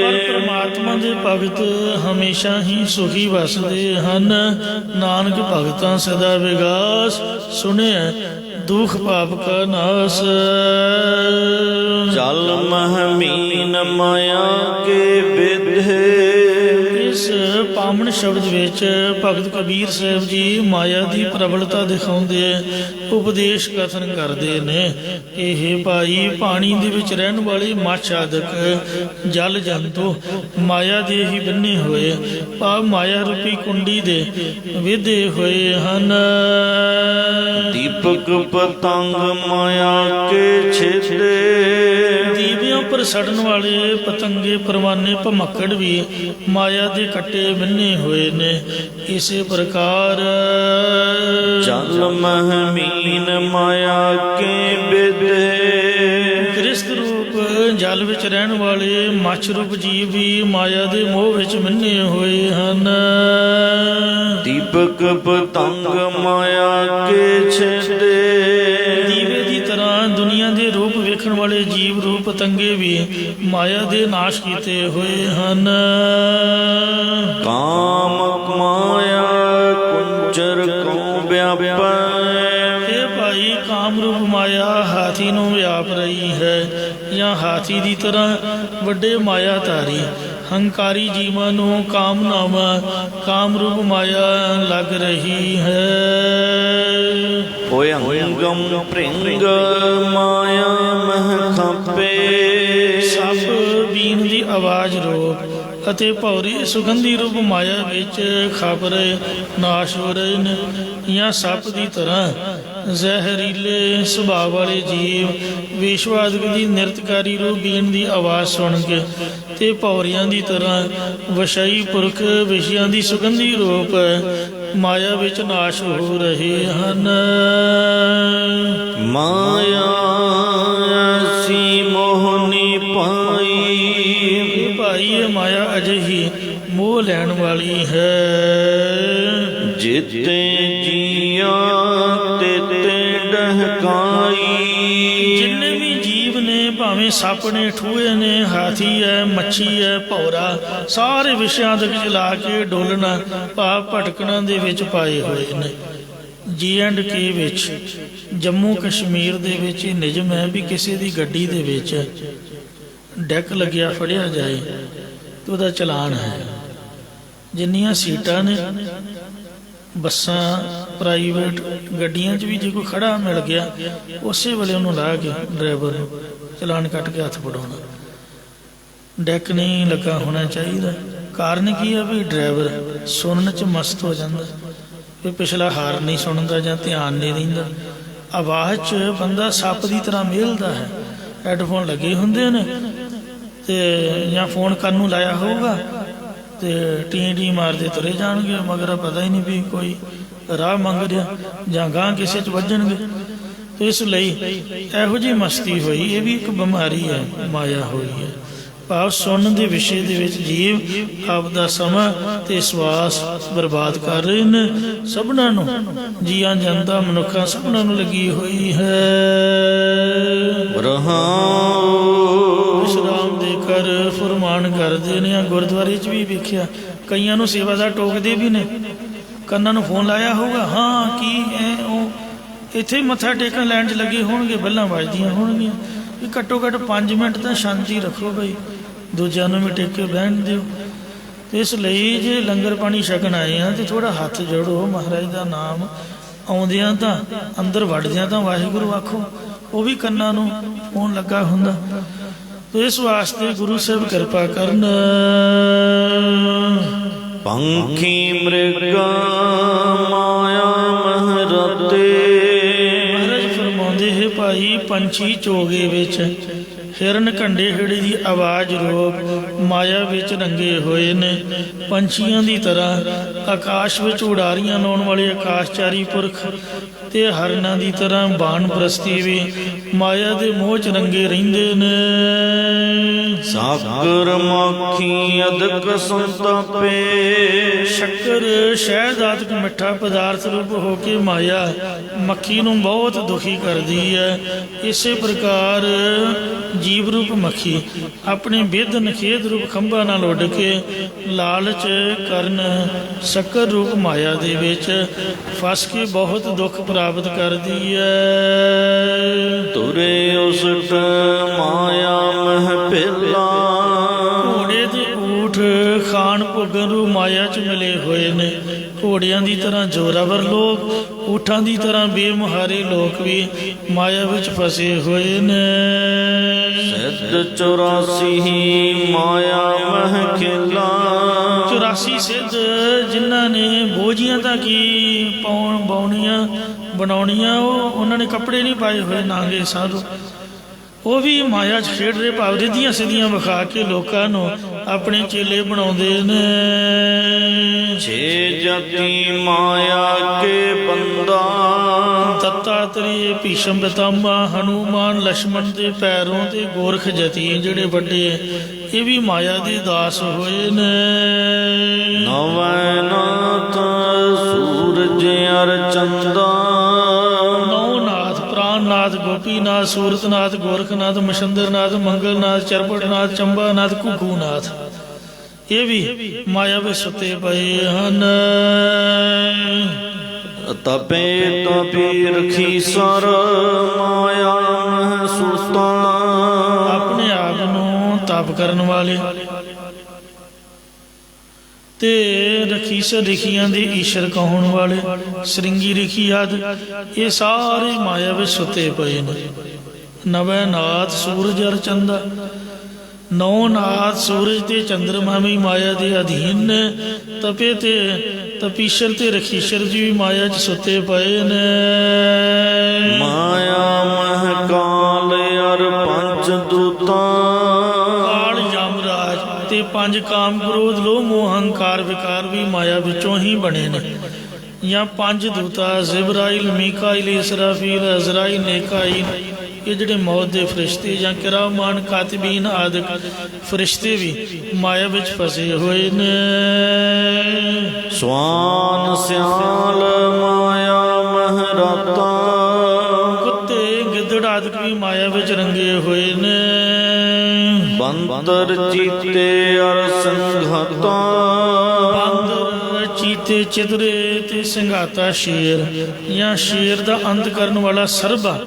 Speaker 1: ਪਰ ਪ੍ਰਮਾਤਮਾ ਦੇ ਭਗਤ ਹਮੇਸ਼ਾ ਹੀ ਸੁਖੀ ਵਸਦੇ ਹਨ। ਨਾਨਕ ਭਗਤਾਂ ਸਦਾ ਵਿਗਾਸ, ਸੁਣਿਆ ਦੁਖ ਪਾਪ ਕਾ ਨਾਸ।
Speaker 2: ਜਲ ਮਹਿ ਮੀਨ ਮਾਇਆ ਕੇ ਵਿਧੇ।
Speaker 1: ਇਸ ਪਾਵਨ ਸ਼ਬਦ ਵਿੱਚ ਭਗਤ ਕਬੀਰ ਸਾਹਿਬ ਜੀ ਮਾਇਆ ਦੀ ਪ੍ਰਬਲਤਾ ਦਿਖਾਉਂਦੇ ਉਪਦੇਸ਼ ਕਥਨ ਕਰਦੇ ਨੇ। ਇਹ ਭਾਈ ਪਾਣੀ ਦੇ ਵਿੱਚ ਰਹਿਣ ਵਾਲੇ ਮੱਛ ਆਦਿਕ ਜਲ ਜੰਤੂ ਮਾਇਆ ਦੇ ਹੀ ਬੰਨੇ ਹੋਏ ਭਾਵ ਮਾਇਆ ਰੂਪੀ ਕੁੰਡੀ ਦੇ ਵਿਧੇ ਹੋਏ ਹਨ।
Speaker 2: ਦੀਪਕ ਪਤੰਗ ਮਾਇਆ ਕੇ ਛੇਦੇ,
Speaker 1: ਦੀਵਿਆਂ ਪਰ ਸੜਨ ਵਾਲੇ ਪਤੰਗੇ ਪਰਵਾਨੇ ਭਮੱਕੜ ਵੀ ਮਾਇਆ ਦੇ ਕੱਟੇ ਬੰਨੇ ਹੋਏ ਨੇ। ਇਸੇ ਪ੍ਰਕਾਰ
Speaker 2: ਜਲ ਮਹਿ ਮੀਨ ਮਾਇਆ ਕੇ ਬਿਦੇ,
Speaker 1: ਗ੍ਰਸਤ ਰੂਪ ਜਲ ਵਿੱਚ ਰਹਿਣ ਵਾਲੇ ਮੱਛ ਰੂਪ ਜੀਵ ਵੀ ਮਾਇਆ ਦੇ ਮੋਹ ਵਿੱਚ ਬੰਨੇ ਹੋਏ ਹਨ।
Speaker 2: ਦੀਪਕ ਪਤੰਗ ਮਾਇਆ ਕੇ ਛੇਦੇ,
Speaker 1: ਦੀਵੇ ਦੀ ਤਰ੍ਹਾਂ ਦੁਨੀਆ ਦੇ ਰੂਪ ਵੇਖਣ ਵਾਲੇ ਜੀਵ ਰੂਪ ਪਤੰਗੇ ਵੀ ਮਾਇਆ ਦੇ ਨਾਸ਼ ਕੀਤੇ ਹੋਏ ਹਨ।
Speaker 2: ਕਾਮ ਮਾਇਆ ਕੁੰਚਰ ਕੋ ਵਿਆਪੈ,
Speaker 1: ਇਹ ਭਾਈ ਕਾਮ ਰੂਪ ਮਾਇਆ ਹਾਥੀ ਨੂੰ ਵਿਆਪ ਰਹੀ ਹੈ ਜਾਂ ਹਾਥੀ ਦੀ ਤਰ੍ਹਾਂ ਵੱਡੇ ਮਾਇਆ ਧਾਰੀ ਹੰਕਾਰੀ ਜੀਵਾਂ ਨੂੰ ਕਾਮਨਾਵਾਂ ਕਾਮ ਰੂਪ ਮਾਇਆ ਲੱਗ ਰਹੀ ਹੈ।
Speaker 2: ਭੁਯੰਗਮ ਭ੍ਰਿੰਗ ਮਾਇਆ ਮਹਿ ਖਾਪੇ,
Speaker 1: ਸੱਪ ਬੀਨ ਦੀ ਆਵਾਜ਼ ਰੋਕ ਅਤੇ ਭੌਰੀ ਸੁਗੰਧੀ ਰੂਪ ਮਾਇਆ ਵਿੱਚ ਖਬਰੇ ਨਾਸ਼ ਹੋ ਰਹੇ ਨੇ। ਜਾਂ ਸੱਪ ਦੀ ਤਰ੍ਹਾਂ ਜ਼ਹਿਰੀਲੇ ਸੁਭਾਅ ਵਾਲੇ ਜੀਵ ਵਿਸ਼ਵਾਦਕ ਦੀ ਨਿਰਤਕਾਰੀ ਰੂਪ ਬੀਨ ਦੀ ਆਵਾਜ਼ ਸੁਣ ਕੇ ਤੇ ਭੌਰੀਆਂ ਦੀ ਤਰ੍ਹਾਂ ਵਸ਼ਈ ਪੁਰਖ ਵਿਸ਼ਿਆਂ ਦੀ ਸੁਗੰਧੀ ਰੂਪ ਮਾਇਆ ਵਿੱਚ ਨਾਸ਼ ਹੋ ਰਹੇ ਹਨ।
Speaker 2: ਮਾਇਆ ਐਸੀ ਮੋਹਨੀ ਪਾਈ,
Speaker 1: ਭਾਈ ਇਹ ਮਾਇਆ ਅਜਿਹੀ ਮੋਹ ਲੈਣ ਵਾਲੀ ਹੈ।
Speaker 2: ਜਿਤੇ ਜੀਆਂ ਤਿਤੇ ਡਹਕਾਈ,
Speaker 1: ਜਿੰਨੇ ਵੀ ਜੀਵ ਨੇ ਭਾਵੇਂ ਸੱਪ ਨੇ ਠੂਏ ਨੇ ਹਾਥੀ ਹੈ ਮੱਛੀ ਹੈ ਭੌਰਾ ਸਾਰੇ ਵਿਸ਼ਿਆਂ ਦੇ ਵਿੱਚ ਲਾ ਕੇ ਡੋਲਣਾ ਭਾਵ ਭਟਕਣਾ ਦੇ ਵਿੱਚ ਪਾਏ ਹੋਏ ਨੇ। J&K ਵਿੱਚ ਜੰਮੂ ਕਸ਼ਮੀਰ ਦੇ ਵਿੱਚ ਇਹ ਨਿਯਮ ਹੈ ਵੀ ਕਿਸੇ ਦੀ ਗੱਡੀ ਦੇ ਵਿੱਚ ਡੈਕ ਲੱਗਿਆ ਫੜਿਆ ਜਾਏ ਤੇ ਉਹਦਾ ਚਲਾਨ ਹੈ। ਜਿੰਨੀਆਂ ਸੀਟਾਂ ਨੇ ਬੱਸਾਂ ਪ੍ਰਾਈਵੇਟ ਗੱਡੀਆਂ 'ਚ ਵੀ ਜੇ ਕੋਈ ਖੜਾ ਮਿਲ ਗਿਆ ਉਸੇ ਵੇਲੇ ਉਹਨੂੰ ਲਾ ਕੇ ਡਰਾਈਵਰ ਨੂੰ ਚਲਾਨ ਕੱਟ ਕੇ ਹੱਥ ਫੜਾਉਣਾ। ਡੈਕ ਨਹੀਂ ਲੱਗਾ ਹੋਣਾ ਚਾਹੀਦਾ। ਕਾਰਨ ਕੀ ਹੈ ਵੀ ਡਰਾਈਵਰ ਸੁਣਨ 'ਚ ਮਸਤ ਹੋ ਜਾਂਦਾ ਵੀ ਪਿਛਲਾ ਹਾਰ ਨਹੀਂ ਸੁਣਦਾ ਜਾਂ ਧਿਆਨ ਨਹੀਂ ਰਹਿੰਦਾ। ਆਵਾਜ਼ 'ਚ ਬੰਦਾ ਸੱਪ ਦੀ ਤਰ੍ਹਾਂ ਮਿਲਦਾ ਹੈ। ਹੈੱਡਫੋਨ ਲੱਗੇ ਹੁੰਦੇ ਨੇ ਤੇ ਜਾਂ ਫੋਨ ਕੰਨ ਨੂੰ ਲਾਇਆ ਹੋਊਗਾ ਤੇ ਟੀ ਮਾਰਦੇ ਤੁਰੇ ਜਾਣਗੇ ਮਗਰ ਪਤਾ ਹੀ ਨਹੀਂ ਵੀ ਕੋਈ ਰਾਹ ਮੰਗ ਰਿਹਾ ਜਾਂ ਗਾਂ ਕਿਸੇ 'ਚ ਵੱਜਣਗੇ। ਤੇ ਇਸ ਲਈ ਇਹੋ ਜਿਹੀ ਮਸਤੀ ਹੋਈ ਇਹ ਵੀ ਇੱਕ ਬਿਮਾਰੀ ਹੈ ਮਾਇਆ ਹੋਈ ਹੈ। ਭਾਵ ਸੁਣਨ ਦੇ ਵਿਸ਼ੇ ਦੇ ਵਿੱਚ ਜੀਵ ਆਪਦਾ ਸਮਾਂ ਤੇ ਸਵਾਸ ਬਰਬਾਦ ਕਰ ਰਹੇ ਨੇ। ਸਭਨਾਂ ਨੂੰ ਜੀਆਂ ਜਨਤਾ ਮਨੁੱਖਾਂ ਸਭਨਾਂ ਨੂੰ ਲੱਗੀ ਹੋਈ ਹੈ। ਵਿਸ਼ਰਾਮ ਦੇ ਕਰ ਫਰਮਾਨ ਕਰਦੇ ਨੇ। ਗੁਰਦੁਆਰੇ 'ਚ ਵੀ ਵੇਖਿਆ ਕਈਆਂ ਨੂੰ ਸੇਵਾਦਾਰ ਟੋਕਦੇ ਵੀ ਨੇ। ਕੰਨਾਂ ਨੂੰ ਫੋਨ ਲਾਇਆ ਹੋਊਗਾ ਹਾਂ ਕੀ ਉਹ ਇੱਥੇ ਮੱਥਾ ਟੇਕਣ ਲੈਣ 'ਚ ਲੱਗੇ ਹੋਣਗੇ ਬੱਲਾਂ ਵੱਜਦੀਆਂ ਹੋਣਗੀਆਂ ਵੀ ਘੱਟੋ ਘੱਟ 5 ਮਿੰਟ ਤਾਂ ਸ਼ਾਂਤੀ ਰੱਖੋ ਬਈ ਦੂਜਿਆਂ ਨੂੰ ਵੀ ਟੇਕ ਕੇ ਬਹਿਣ ਦਿਓ। ਤੇ ਇਸ ਲਈ ਜੇ ਲੰਗਰ ਪਾਣੀ ਛਕਣ ਆਏ ਆ ਤੇ ਥੋੜਾ ਹੱਥ ਜੋੜੋ ਮਹਾਰਾਜ ਦਾ ਨਾਮ ਆਉਂਦਿਆਂ ਤਾਂ ਅੰਦਰ ਵੜਦਿਆਂ ਤਾਂ ਵਾਹਿਗੁਰੂ ਆਖੋ। ਉਹ ਵੀ ਕੰਨਾਂ ਨੂੰ ਫੋਨ ਲੱਗਾ ਹੁੰਦਾ। ਤੇ ਇਸ ਵਾਸਤੇ ਗੁਰੂ ਸਾਹਿਬ ਕਿਰਪਾ ਕਰਨ।
Speaker 2: ਪੰਖੀ ਮ੍ਰਿਗਾ ਮਾਇਆ ਮਹਿ ਰਤੇ,
Speaker 1: ਮਹਾਰਾਜ ਫਰਮਾਉਂਦੇ ਹੈ ਭਾਈ ਪੰਛੀ ਚੋਗੇ ਵਿੱਚ ਹਿਰਨ ਘੰਡੇ ਖੇੜੇ ਦੀ ਆਵਾਜ਼ ਰੋਕ ਮਾਇਆ ਵਿੱਚ ਰੰਗੇ ਹੋਏ ਨੇ। ਪੰਛੀਆਂ ਦੀ ਤਰ੍ਹਾਂ ਆਕਾਸ਼ ਵਿੱਚ ਉਡਾਰੀਆਂ ਲਾਉਣ ਵਾਲੇ ਆਕਾਸ਼ਚਾਰੀ ਪੁਰਖ ਤੇ ਹਰਨਾਂ ਦੀ ਤਰ੍ਹਾਂ ਬਾਣ ਪ੍ਰਸਤੀ ਵੀ ਮਾਇਆ ਦੇ ਮੋਹ 'ਚ ਰੰਗੇ ਰਹਿੰਦੇ ਨੇ।
Speaker 2: ਸਾਗਰ ਮੱਖੀ ਅਦਕ ਸੰਤਾਪੇ,
Speaker 1: ਸ਼ੱਕਰ ਸ਼ਹਿਦ ਆਦਿਕ ਮਿੱਠਾ ਪਦਾਰਥ ਰੂਪ ਹੋ ਕੇ ਮਾਇਆ ਮੱਖੀ ਨੂੰ ਬਹੁਤ ਦੁਖੀ ਕਰਦੀ ਹੈ। ਇਸੇ ਪ੍ਰਕਾਰ ਜੀਵ ਰੂਪ ਮੱਖੀ ਆਪਣੇ ਬਿੱਧ ਨਖੇਦ ਰੂਪ ਖੰਭਾਂ ਨਾਲ ਉੱਡ ਕੇ ਲਾਲਚ ਕਰਨ ਸ਼ੱਕਰ ਰੂਪ ਮਾਇਆ ਦੇ ਵਿੱਚ ਫਸ ਕੇ ਬਹੁਤ ਦੁੱਖ ਪ੍ਰਾਪਤ ਕਰਦੀ ਹੈ।
Speaker 2: ਤੁਰੇ ਉਸਟ ਮਾਇਆ ਮਹਿ ਪਿਲਾ,
Speaker 1: ਘੋੜੇ ਤੇ ਊਠ ਖਾਣ ਭੋਗਣ ਨੂੰ ਮਾਇਆ 'ਚ ਮਿਲੇ ਹੋਏ ਨੇ। ਘੋੜਿਆਂ ਦੀ ਤਰ੍ਹਾਂ ਜ਼ੋਰਾਵਰ ਲੋਕ, ਊਠਾਂ ਦੀ ਤਰ੍ਹਾਂ ਬੇਮੁਹਾਰੇ ਲੋਕ ਵੀ ਮਾਇਆ ਵਿੱਚ ਫਸੇ ਹੋਏ ਨੇ।
Speaker 2: ਸਿੱਧ 84 ਮਾਇਆ ਮਹਿ ਖੇਲਾ।
Speaker 1: 84 ਸਿੱਧ ਜਿਨ੍ਹਾਂ ਨੇ ਬੋਝੀਆਂ ਤਾਂ ਕੀ ਬਾਉਣੀਆਂ ਬਣਾਉਣੀਆਂ, ਉਹਨਾਂ ਨੇ ਕੱਪੜੇ ਨਹੀਂ ਪਾਏ ਹੋਏ, ਨਾਂਗੇ ਸਾਧੂ, ਉਹ ਵੀ ਮਾਇਆ 'ਚ ਖੇਡ ਰਹੇ, ਭਾਵ ਰਿੱਧੀਆਂ ਸਿੱਧੀਆਂ ਵਿਖਾ ਕੇ ਲੋਕਾਂ ਨੂੰ ਆਪਣੇ ਚੇਲੇ ਬਣਾਉਂਦੇ ਨੇ।
Speaker 2: 6 ਜਾਤੀ ਮਾਇਆ ਕੇ ਬੰਦਾ।
Speaker 1: ਦੱਤਾਤਰੇय, ਭੀਸ਼ਮ ਪਿਤਾਮਾ, ਹਨੂਮਾਨ, ਲਛਮਣ ਦੇ ਪੈਰੋਂ ਤੇ ਗੋਰਖ ਜਤੀ ਜਿਹੜੇ ਵੱਡੇ, ਇਹ ਵੀ ਮਾਇਆ ਦੇ ਦਾਸ ਹੋਏ ਨੇ।
Speaker 2: ਨਵੈ ਨਾਥ ਸੂਰਜ ਅਰ ਚੰਦਾ।
Speaker 1: ਨੌਨਾਥ, ਪ੍ਰਾਨਨਾਥ, ਗੋਪੀਨਾਥ, ਸੂਰਤਨਾਥ, ਗੋਰਖਨਾਥ, ਮਛੰਦਰਨਾਥ, ਮੰਗਲਨਾਥ, ਚਰਪਟਨਾਥ, ਚੰਬਾਨਾਥ, ਘੁੱਗੂਨਾਥ, ਇਹ ਵੀ ਮਾਇਆ ਵਿੱਚ ਸੁੱਤੇ ਪਏ ਹਨ।
Speaker 2: ਤਪੇ ਤਪੀ ਰਖੀ ਸਰ ਮਾਇਆ ਮਹਿ ਸੁਰਤਾ।
Speaker 1: ਆਪਣੇ ਆਪ ਨੂੰ ਤਪ ਕਰਨ ਵਾਲੇ ਤੇ ਰਖੀਸਰ ਰਿਖੀਆਂ ਦੇ ਈਸ਼ਰ ਕਹਾਉਣ ਵਾਲੇ, ਸ੍ਰਿੰਗੀ ਰਿਖੀ ਆਦਿ, ਇਹ ਸਾਰੇ ਮਾਇਆ ਵਿੱਚ ਸੁੱਤੇ ਪਏ ਨੇ। ਨਵੇਂ ਨਾਥ ਸੂਰਜ ਅਰ ਚੰਦਾ। ਨੌ ਨਾਥ ਸੂਰਜ ਤੇ ਚੰਦਰਮਾ ਵੀ ਮਾਇਆ ਦੇ ਅਧੀਨ ਨੇ। ਤਪੇ ਤੇ ਤਪੀਸ਼ਰ ਤੇ ਰਖੀਸ਼ਰ ਜੀ ਵੀ ਮਾਇਆ 'ਚ ਸੁੱਤੇ ਪਏ ਨੇ।
Speaker 2: ਮਾਇਆ ਮਹਿ ਕਾਲ ਅਰ ਪੰਜ ਦੂਤਾਂ।
Speaker 1: ਕਾਲ, ਯਮਰਾਜ ਤੇ 5 ਕਾਮ, ਕ੍ਰੋਧ, ਲੋਭ, ਮੋਹ, ਹੰਕਾਰ, ਵਿਕਾਰ ਵੀ ਮਾਇਆ ਵਿੱਚੋਂ ਹੀ ਬਣੇ ਨੇ। ਜਾਂ 5 ਦੂਤਾ, ਜ਼ਿਬਰਾਈਲ, ਮੀਕਾਈਲ, ਇਸਰਾਫੀਲ, ਅਜ਼ਰਾਈਲ, ਨੇਕਾਈਲ, ਇਹ ਜਿਹੜੇ ਮੌਤ ਦੇ ਫਰਿਸ਼ਤੇ ਜਾਂ ਕਿਰਾਮਾਨ ਕਾਤਿਬੀਨ ਆਦਿ ਫਰਿਸ਼ਤੇ ਵੀ ਮਾਇਆ ਵਿੱਚ ਫਸੇ ਹੋਏ ਨੇ।
Speaker 2: ਸਵਾਨ ਸਿਆਲ ਮਾਇਆ ਮਹਿ ਰਾਤਾ।
Speaker 1: ਕੁੱਤੇ, ਗਿੱਦੜ ਆਦਿ ਵੀ ਮਾਇਆ ਵਿੱਚ ਰੰਗੇ ਹੋਏ ਨੇ।
Speaker 2: ਬੰਦਰ ਚੀਤੇ ਅਰ ਸੰਘਾਤਾ।
Speaker 1: ਬਾਂਦਰ, ਚੀਤੇ, ਚਿਤਰੇ ਤੇ ਸੰਘਾਤਾ ਸ਼ੇਰ ਜਾਂ ਸ਼ੇਰ ਦਾ ਅੰਤ ਕਰਨ ਵਾਲਾ ਸਰਬਾ।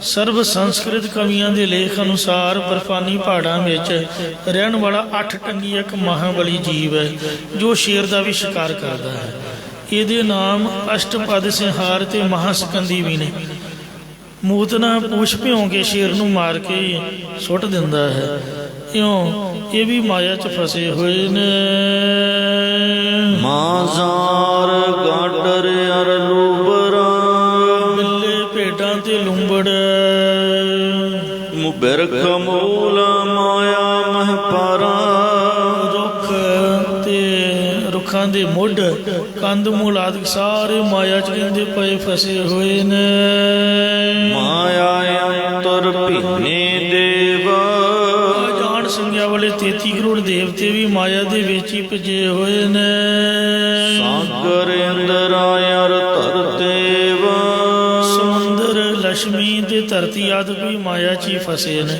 Speaker 1: ਸਰਬ ਸੰਸਕ੍ਰਿਤ ਕਵੀਆਂ ਦੇ ਲੇਖ ਅਨੁਸਾਰ ਬਰਫਾਨੀ ਪਹਾੜਾਂ ਵਿੱਚ ਰਹਿਣ ਵਾਲਾ 8 ਟੰਗੀ ਇੱਕ ਮਹਾਬਲੀ ਜੀਵ ਹੈ ਜੋ ਸ਼ੇਰ ਦਾ ਵੀ ਸ਼ਿਕਾਰ ਕਰਦਾ ਹੈ। ਇਹਦੇ ਨਾਮ ਅਸ਼ਟਪਦ ਸੰਹਾਰ ਤੇ ਮਹਾਸਕੰਦੀ ਵੀ ਨੇ। ਮੂਤਨਾ ਪੂਛ ਭਿਉਂ ਕੇ ਸ਼ੇਰ ਨੂੰ ਮਾਰ ਕੇ ਸੁੱਟ ਦਿੰਦਾ ਹੈ। ਇਉਂ ਇਹ ਵੀ ਮਾਇਆ 'ਚ ਫਸੇ ਹੋਏ ਨੇ।
Speaker 2: ਮਾਜ਼ਾਰ ਗਾਡਰ ਅਰ ਲੂਬਰਾ।
Speaker 1: ਬਿੱਲੇ, ਭੇਡਾਂ ਤੇ ਲੂੰਬੜ।
Speaker 2: ਬਿਰਖ ਮੂਲ ਮਾਇਆ ਮਹਿ ਪਾਰਾ।
Speaker 1: ਰੁੱਖ ਤੇ ਰੁੱਖਾਂ ਦੇ ਮੁੱਢ, ਕੰਦ ਮੂਲ ਆਦਿ ਸਾਰੇ ਮਾਇਆ 'ਚ ਕਹਿੰਦੇ ਪਏ ਫਸੇ ਹੋਏ ਨੇ।
Speaker 2: ਮਾਇਆ ਅੰਤਰ ਭੀਨੇ ਦੇਵ।
Speaker 1: ਜਾਣ ਸੰਗਿਆ ਵਾਲੇ 33 ਕਰੋੜ ਦੇਵਤੇ ਵੀ ਮਾਇਆ ਦੇ ਵਿੱਚ ਹੀ ਭਜੇ ਹੋਏ ਨੇ।
Speaker 2: ਸਾਗਰ ਇੰਦਰ ਅਰ ਧਰਤੇਵ।
Speaker 1: ਸਮੁੰਦਰ, ਲక్ష్ਮੀ ਤੇ ਧਰਤੀ ਆਦਿ ਵੀ ਮਾਇਆ 'ਚ ਹੀ ਫਸੇ ਨੇ।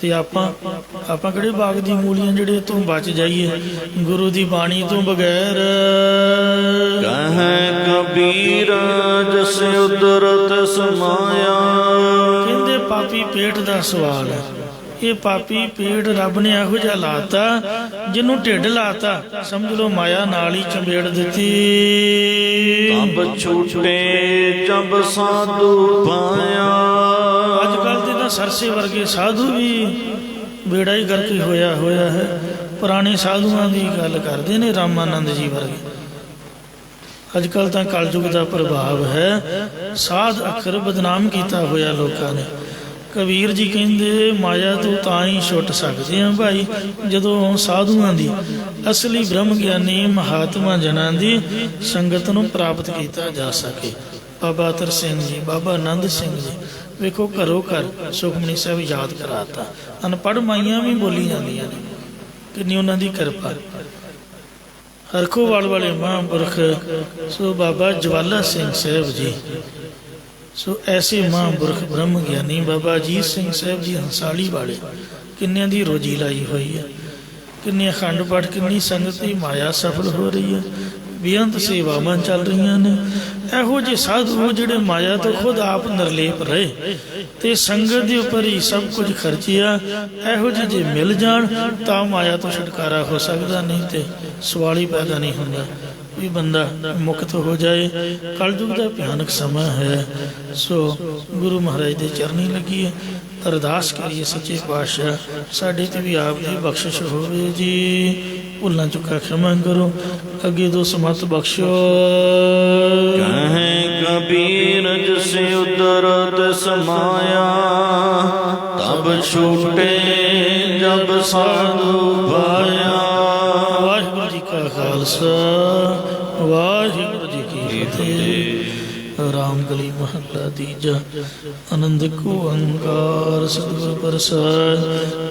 Speaker 1: ਤੇ ਆਪਾਂ ਕਿਹੜੇ ਬਾਗ ਦੀ ਮੂਲੀਆਂ ਜਿਹੜੇ ਤੋਂ ਬਚ ਜਾਈਏ ਗੁਰੂ ਦੀ ਬਾਣੀ ਤੋਂ ਬਗੈਰ।
Speaker 2: ਕਹੈ ਕਬੀਰ ਜਸ ਉਦਰਤ ਸਮਾਇਆ।
Speaker 1: ਕਹਿੰਦੇ ਪਾਪੀ ਪੇਟ ਦਾ ਸਵਾਲ ਹੈ। ਇਹ ਪਾਪੀ ਪੇਟ ਰੱਬ ਨੇ ਇਹੋ ਜਿਹਾ ਲਾਤਾ, ਜਿਹਨੂੰ ਢਿੱਡ ਲਾਤਾ ਸਮਝ ਲਓ ਮਾਇਆ ਨਾਲ ਹੀ ਚੰਬੇੜ ਦਿੱਤੀ।
Speaker 2: ਤਬ ਛੂਟੇ ਜਬ ਸਾਧੂ ਪਾਇਆ।
Speaker 1: ਅੱਜ ਕੱਲ੍ਹ ਦੇ ਤਾਂ ਸਰਸੇ ਵਰਗੇ ਸਾਧੂ ਵੀ ਬੇੜਾ ਹੀ ਗਰਕ ਹੋਇਆ ਹੈ। ਪੁਰਾਣੇ ਸਾਧੂਆਂ ਦੀ ਗੱਲ ਕਰਦੇ ਨੇ, ਰਾਮਾਨੰਦ ਜੀ ਵਰਗੇ। ਅੱਜ ਕੱਲ੍ਹ ਤਾਂ ਕਲਯੁਗ ਦਾ ਪ੍ਰਭਾਵ ਹੈ। ਸਾਧ ਅੱਖਰ ਬਦਨਾਮ ਕੀਤਾ ਹੋਇਆ ਲੋਕਾਂ ਨੇ। ਕਬੀਰ ਜੀ ਕਹਿੰਦੇ ਮਾਇਆ ਤੋਂ ਤਾਂ ਹੀ ਛੁੱਟ ਸਕਦੇ ਹਾਂ ਭਾਈ ਜਦੋਂ ਸਾਧੂਆਂ ਦੀ, ਅਸਲੀ ਬ੍ਰਹਮ ਗਿਆਨੀ ਮਹਾਤਮਾ ਜਨਾਂ ਦੀ ਸੰਗਤ ਨੂੰ ਪ੍ਰਾਪਤ ਕੀਤਾ ਜਾ ਸਕੇ। ਬਾਬਾ ਅਤਰ ਸਿੰਘ ਜੀ, ਬਾਬਾ ਆਨੰਦ ਸਿੰਘ ਜੀ, ਵੇਖੋ ਘਰੋਂ ਘਰ ਸੁਖਮਨੀ ਸਾਹਿਬ ਯਾਦ ਕਰਾਤਾ। ਅਨਪੜ੍ਹ ਮਾਈਆਂ ਵੀ ਬੋਲੀ ਜਾਂਦੀਆਂ ਨੇ, ਕਿੰਨੀ ਉਹਨਾਂ ਦੀ ਕਿਰਪਾ। ਹਰਖੋਵਾਲ ਵਾਲੇ ਮਹਾਂਪੁਰਖ ਸੋ ਬਾਬਾ ਜਵਾਲਾ ਸਿੰਘ ਸਾਹਿਬ ਜੀ, ਸੋ ਐਸੇ ਮਹਾਂਪੁਰਖ ਬ੍ਰਹਮ ਗਿਆਨੀ ਬਾਬਾ ਅਜੀਤ ਸਿੰਘ ਸਾਹਿਬ ਜੀ ਹੰਸਾਲੀ ਵਾਲੇ, ਕਿੰਨਿਆਂ ਦੀ ਰੋਜੀ ਲਾਈ ਹੋਈ ਹੈ। ਕਿੰਨੇ ਅਖੰਡ ਪਾਠ, ਕਿੰਨੀ ਸੰਗਤ ਦੀ ਮਾਇਆ ਸਫਲ ਹੋ ਰਹੀ ਹੈ। ਬੇਅੰਤ ਸੇਵਾਵਾਂ ਚੱਲ ਰਹੀਆਂ ਨੇ। ਇਹੋ ਜਿਹੇ ਸਾਧੂ ਜਿਹੜੇ ਮਾਇਆ ਤੋਂ ਖੁਦ ਆਪ ਨਿਰਲੇਪ ਰਹੇ ਤੇ ਸੰਗਤ ਦੇ ਉੱਪਰ ਹੀ ਸਭ ਕੁਝ ਖਰਚਿਆ, ਇਹੋ ਜਿਹੇ ਜੇ ਮਿਲ ਜਾਣ ਤਾਂ ਮਾਇਆ ਤੋਂ ਛੁਟਕਾਰਾ ਹੋ ਸਕਦਾ, ਨਹੀਂ ਤੇ ਸਵਾਲ ਹੀ ਪੈਦਾ ਨਹੀਂ ਹੁੰਦਾ ਵੀ ਬੰਦਾ ਮੁਕਤ ਹੋ ਜਾਏ। ਕਲਯੁਗ ਦਾ ਭਿਆਨਕ ਸਮਾਂ ਹੈ। ਸੋ ਗੁਰੂ ਮਹਾਰਾਜ ਦੇ ਚਰਨੀ ਲੱਗੀਏ, ਅਰਦਾਸ ਕਰੀਏ ਸੱਚੇ ਪਾਤਸ਼ਾਹ ਸਾਡੇ ਤੇ ਵੀ ਆਪ ਦੀ ਬਖਸ਼ਿਸ਼ ਹੋਵੇ ਜੀ। ਭੁੱਲਾਂ ਚੁੱਕਾ ਖਿਮਾ ਕਰੋ, ਅੱਗੇ ਦੋ ਸਮਤ ਬਖਸ਼ੋ।
Speaker 2: ਕਹੇ ਕਬੀਰ ਜਿਸੇ ਉਦਰਤ ਸਮਾਇਆ, ਤਬ ਛੂਟੇ ਜਬ ਸਾਧੂ ਪਾਇਆ।
Speaker 1: ਵਾਹਿਗੁਰੂ ਜੀ ਕਾ ਖਾਲਸਾ, ਵਾਹਿਗੁਰੂ ਜੀ ਕੀ ਫਤਿਹ। ਰਾਮਕਲੀ ਮਹੱਲਾ ਤੀਜਾ। ਆਨੰਦ ਕੋ ਓੰਕਾਰ ਸਤਿਗੁਰ ਪ੍ਰਸਾਦਿ।